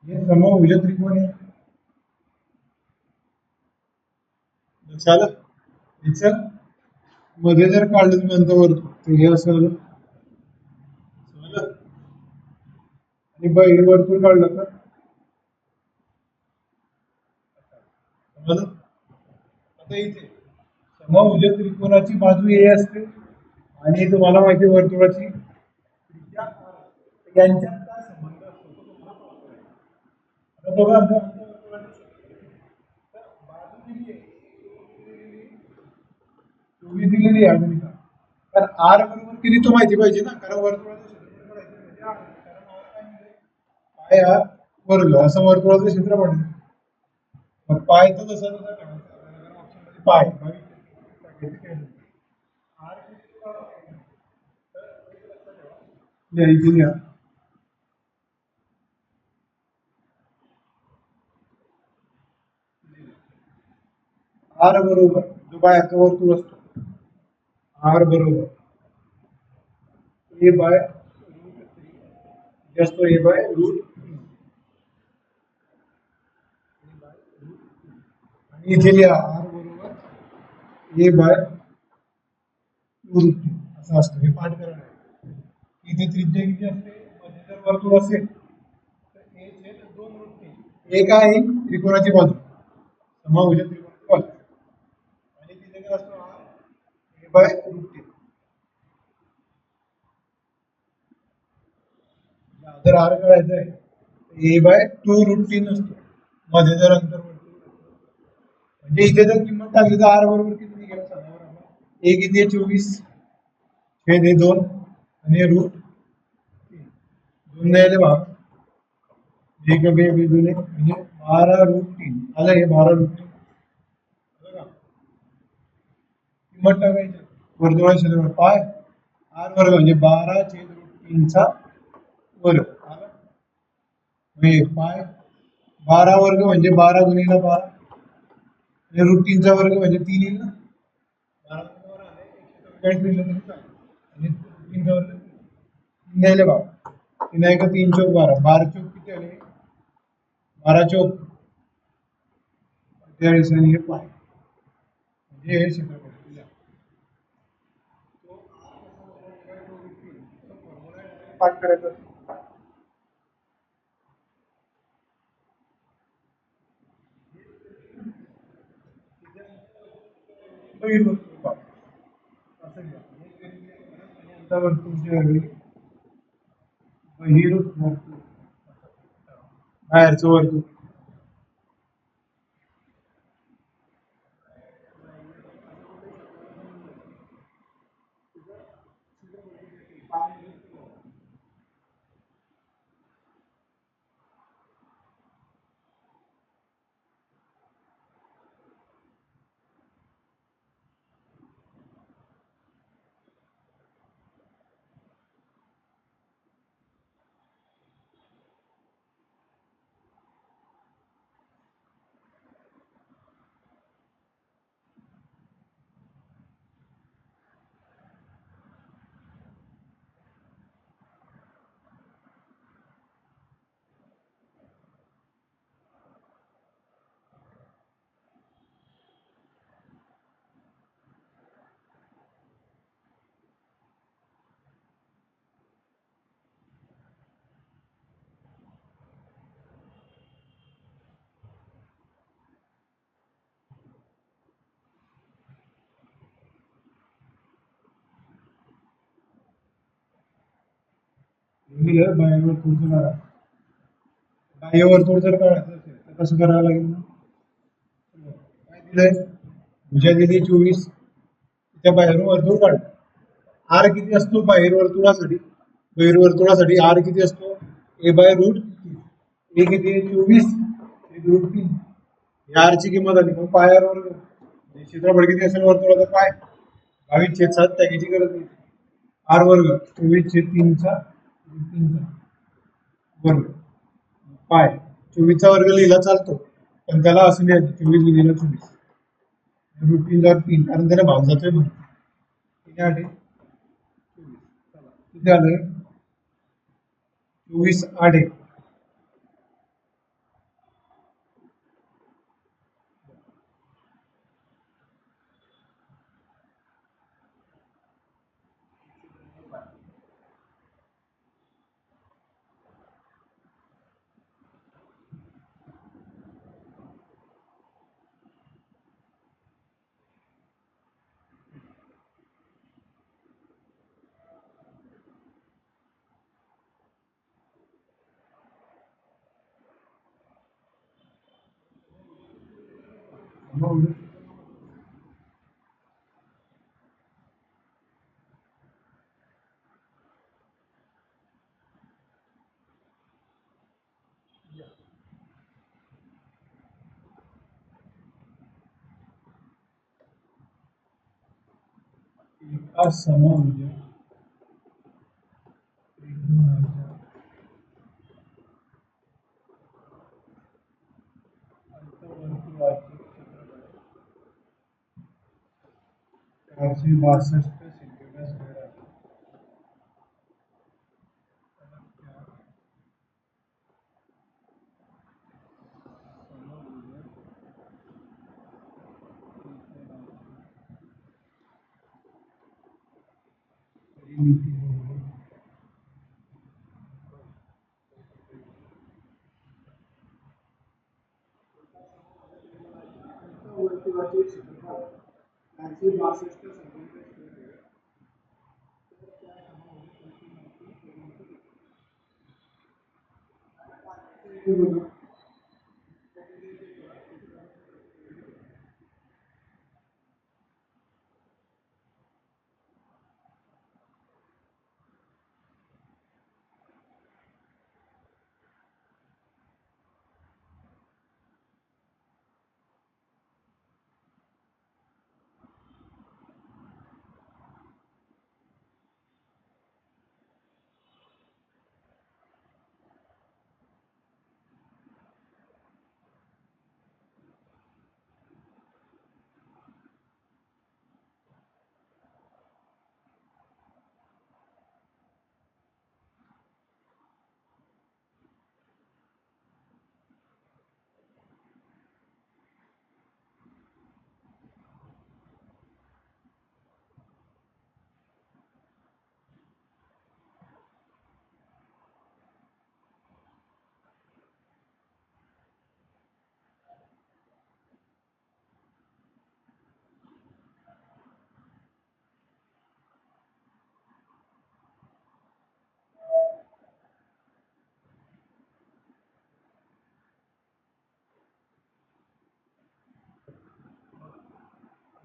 हे समभुज त्रिकोण आहे. लक्षात आलं? याचं मध्ये जर काढलं तुम्ही अंतर्वर्तुळ तर हे असं आलं आणि बहिर्वर्तुळ काढलं तर आता इथे समभुज त्रिकोणाची बाजू ए असते आणि तुम्हाला माहिती वर्तुळाची त्रिज्या यांच्यात काय संबंध असतो तो तुम्हाला पाहतोय. आता बघा बाजू दिलेली आहे गणिता. तर आर बरोबर किती तो माहिती पाहिजे ना, कारण वर्तुळाचं क्षेत्रफळ करायचं म्हणजे आर, कारण आर काय म्हणजे पाय आर वर्ग असं वर्तुळाचं क्षेत्रफळ आहे. मग पाय तर तसा तसा ठेवायचा ऑप्शन मध्ये पाय आर लिहायची लिहा. आर बरोबर जो बाहेरचा वर्तुळ असतो आर बरोबर ए बाय असतो ए बाय रूट आणि इथे लिहा आर बरोबर ए बाय रूट असं असतं. हे पाठ करा. इथे त्रिज्या किती असते, मध्ये जर वर्तुळ असेल तर ए छेद 2 रूट 3. ए काय आहे त्रिकोणाची बाजू, समभुज त्रिकोणाची बाजू आणि तिथे काय असतो आर ए बाय रूट 3. जर आर काढायचं आहे ए बाय 2 रूट 3 असतो मध्ये जर अंतर्वर्तुळ म्हणजे इथे जर किंमत टाकली तर आर बरोबर किती निघेल सांगा बरं. ए किती आहे 24 छेद 2 आणि रूट 2 द्यायला भाग एक बे जुने म्हणजे 12 रूट 3 आलं. हे 12 रूट 3 किंमत टाकायची वर्तुळाचे क्षेत्रफळ पाय आर वर्ग म्हणजे 12 छेद रूट 3 चा वर्ग आला. पाय 12 वर्ग म्हणजे 12 गुणिले 12 आणि रूट 3 चा वर्ग म्हणजे 3 येईल ना. 12 दिलं तरी आणि 3 चा वर्ग 3 द्यायला भाग 3 आहे का 3 चौक 12 12 चौक किती आले 12 चौक 43 आणि हे पाय म्हणजे हे क्षेत्रफळ पाठ करायचं. बाहेरचं वर्तुळ बाह्य वर्तुळ जर काढायचं असेल तर कसं करावं लागेल ना. काय दिलंय भुजा दिली 24 त्या बाहेरून वर्तुळ काढ. आर किती असतो बहिर्वर्तुळासाठी आर किती असतो ए बाय रूट ए किती आहे 24 रूट 3 आर ची किंमत आली. मग पाय आर वर्ग क्षेत्रफळ किती असेल वर्तुळाचं पाय 22 छेद 7 त्याची गरज नाही. आर वर्ग 24/3 वर्ग पाय 24चा वर्ग लिहिला चालतो पण त्याला असं लिहायचं 24 गुणिले 24 √3 कारण त्याला भाग जातोय म्हणून 3 8 किती आलं 24 8 एका समभुज त्रिकोणाच्या अर्धवर्तुळाचे क्षेत्रफळ 462 सेंटीमीटर स्क्वेअर आहे. परिमिती वर्तुळाचे क्षेत्रफळ 462 सेंटीमीटर स्क्वेअर आहे.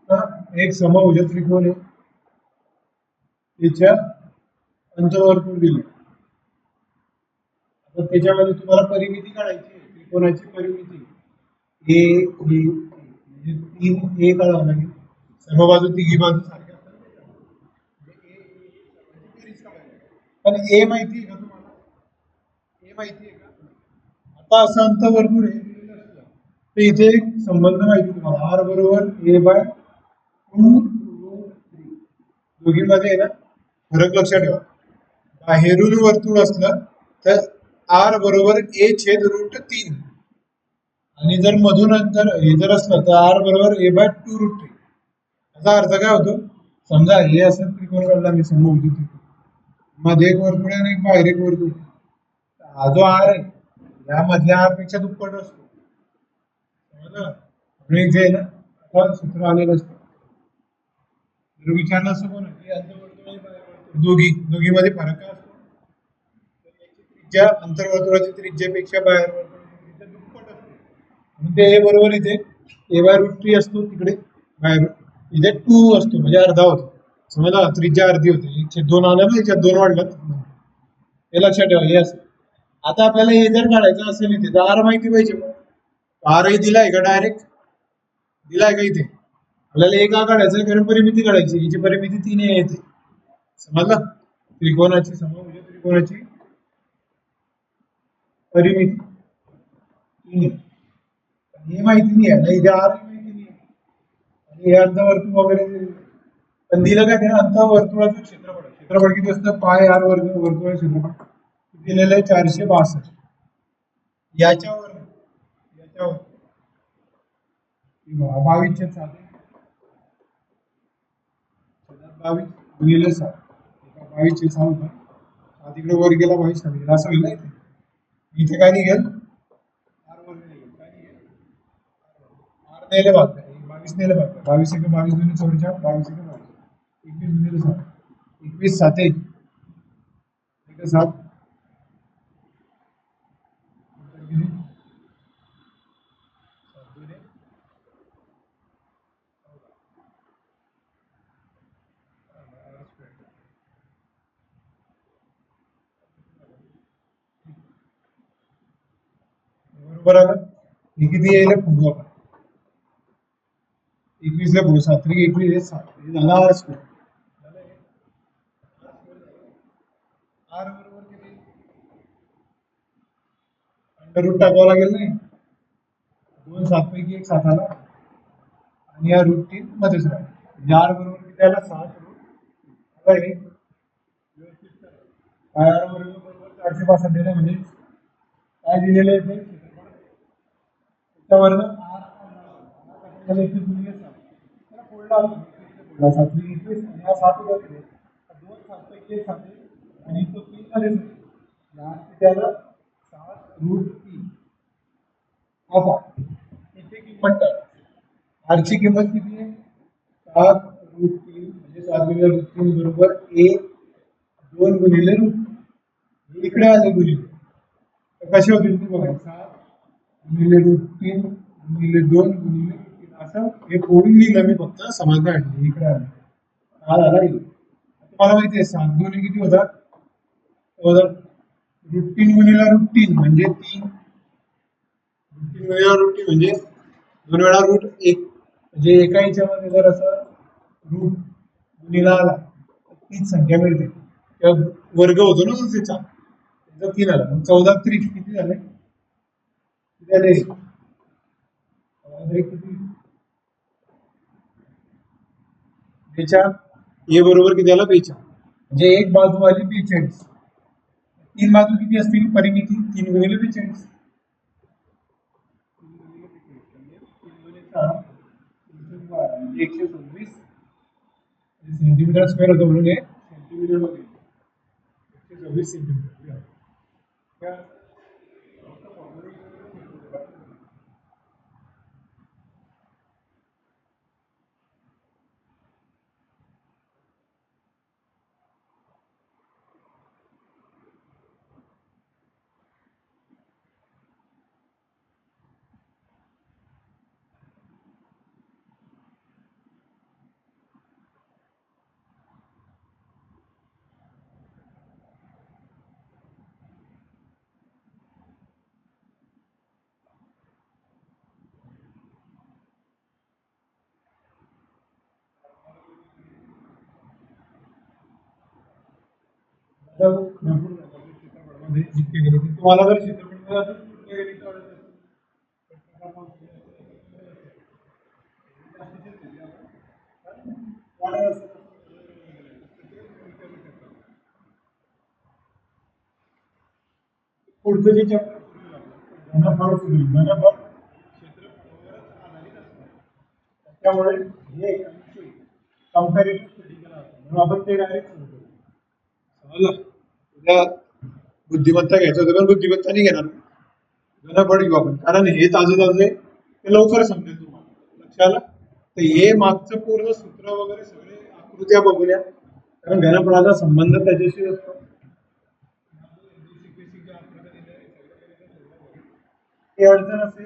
एक समभुज त्रिकोण आहे त्याच्या अंतर्वर्तुळ दिले आता त्याच्यामध्ये तुम्हाला परिमिती काढायची त्रिकोणाची परिमिती ए म्हणजे 3 ए काढावं लागेल सर्व बाजू तिघी बाजू सारख्या असतात पण ए माहिती आहे का तुम्हाला ए माहिती आहे का आता असं अंतर्वर्तुळ आहे तर इथे एक संबंध माहिती तुम्हाला आर बरोबर ए बाय 2 दोघींमध्ये आहे ना फरक लक्षात ठेवा बाहेरून वर्तुळ असलं तर आर बरोबर ए छेद √3 आणि जर मधून अंतर हे जर असलं तर आर बरोबर ए बाय 2√3 याचा अर्थ काय होतो समजा हे असं त्रिकोण काढला मी समभुज त्रिकोण मध्ये एक वर्तुळ आहे आणि एक बाहेर एक वर्तुळ हा जो आर आहे या मधल्या आर पेक्षा दुप्पट असतो समजलं इथे ना आता सूत्र आलेलं असतं जर विचारलं असं कोण दोघीमध्ये फरक काय असतो त्रिज्या अंतर्वर्तुळाची त्रिज्येपेक्षा बाहेर वर्तुळाची दुप्पट असते म्हणून ते ए बरोबर इथे ए बाय √3 असतो तिकडे बाहेर इथे 2 असतो म्हणजे अर्धा होतो समजा त्रिज्या अर्धी होते 1/2 आलं ना याच्यात 2 वाढलं हे लक्षात ठेवा हे असं आता आपल्याला हे जर काढायचं असेल इथे तर आर माहिती पाहिजे आर ही दिलाय का डायरेक्ट दिलाय का इथे आपल्याला एक काढायचं कारण परिमिती काढायची हिची परिमिती 3 येते समजलं? त्रिकोणाची समभुज त्रिकोणाची परिमिती 3 हे माहिती नाही आहे ना, इथे आर माहिती नाही आहे आणि हे अर्धवर्तुळ वगैरे पण दिलं काय त्याला अंतःवर्तुळाचं क्षेत्रफळ किती असतं पाय आर वर्ग वर्तुळ क्षेत्रफळ दिलेलं आहे 462 याच्यावर 22/7 22 गुणिले 7 22/7 होतं तिकडे वर गेला 22 खाली गेला असं होईल ना इथे काय निघेल आर वर्ग निघेल काय निघेल आर नेले भाग 22 नेले भाग 22 एक 22 दोन्ही 44 22 एक 22 21 गुणिले 7 21 7 एक 7 बरोबर आलं हे किती येईल पुढे आपण 21 ला पुढे 7 21 7 झाला आर स्क्वेअर आर बरोबर किती अंडर रूट टाकावं लागेल नाही 2 7 पैकी एक 7 आला आणि या रूट 3 मध्येच राहील म्हणजे आर बरोबर किती आला 7 रूट आता हे आर बरोबर 462 दिलं म्हणजे काय दिलेलं आहे ते त्याच्यावरनं आर त्याला 21 गुणिले 7 त्याला फोडला 7 21 आणि हा 7 उद्या दिले 2 7 पैकी एक 7 आणि तो 3 मध्येच या त्याला 7 रूट 3 आता इथे किंमत टाक आरची किंमत किती आहे 7 रूट 3 म्हणजे 7 गुणिले रूट 3 बरोबर 1 2 गुणिले रूट इकडे आले गुणिले तर कसे होतील ते बघा 7 गुणिले रूट 3 गुणिले 2 गुणिले 3 असं हे फोडून लिहिलं मी फक्त समजलं आणली इकडे आलं हा झाला तुम्हाला माहिती आहे 7 दोन्ही किती होतात रूट 3 गुणिले रूट 3 म्हणजे 3 रूट 3 गुणिले रूट 3 म्हणजे 2 वेळा रूट 1 म्हणजे एका याच्यामध्ये जर असं रूट गुणिला आला तर तीच संख्या मिळते किंवा वर्ग होतो ना त्याचा 3 आला मग 14 3 किती झाले किती आले किती बेचाळ ए बरोबर किती आला 42 म्हणजे एक बाजू आली 42 तीन बाजू किती असतील परिमिती 3 गुणिले 42 126 सेंटीमीटर स्क्वेअर होतो म्हणून हे सेंटीमीटर मध्ये 126 सेंटीमीटर जितके गेले तुम्हाला जर चित्रपट पुढचं जे चॅप्टर घनफळ सुरू घनफळ क्षेत्रफळावरच आधारित असतं त्यामुळे हे कंपॅरेटिव्ह स्टडी केला जातो म्हणून आपण ते डायरेक्ट सुरू करू समजलं तुला बुद्धिमत्ता घ्यायचं होतं पण बुद्धिमत्ता नाही घेणार घनफळ घेऊ आपण कारण हे ताजं ताजे ते लवकर समजेल तुम्हाला लक्षात तर हे मागचं पूर्ण सूत्र वगैरे सगळे आकृत्या बघूया कारण घनफळाचा संबंध त्याच्याशी असतो अडचण असेल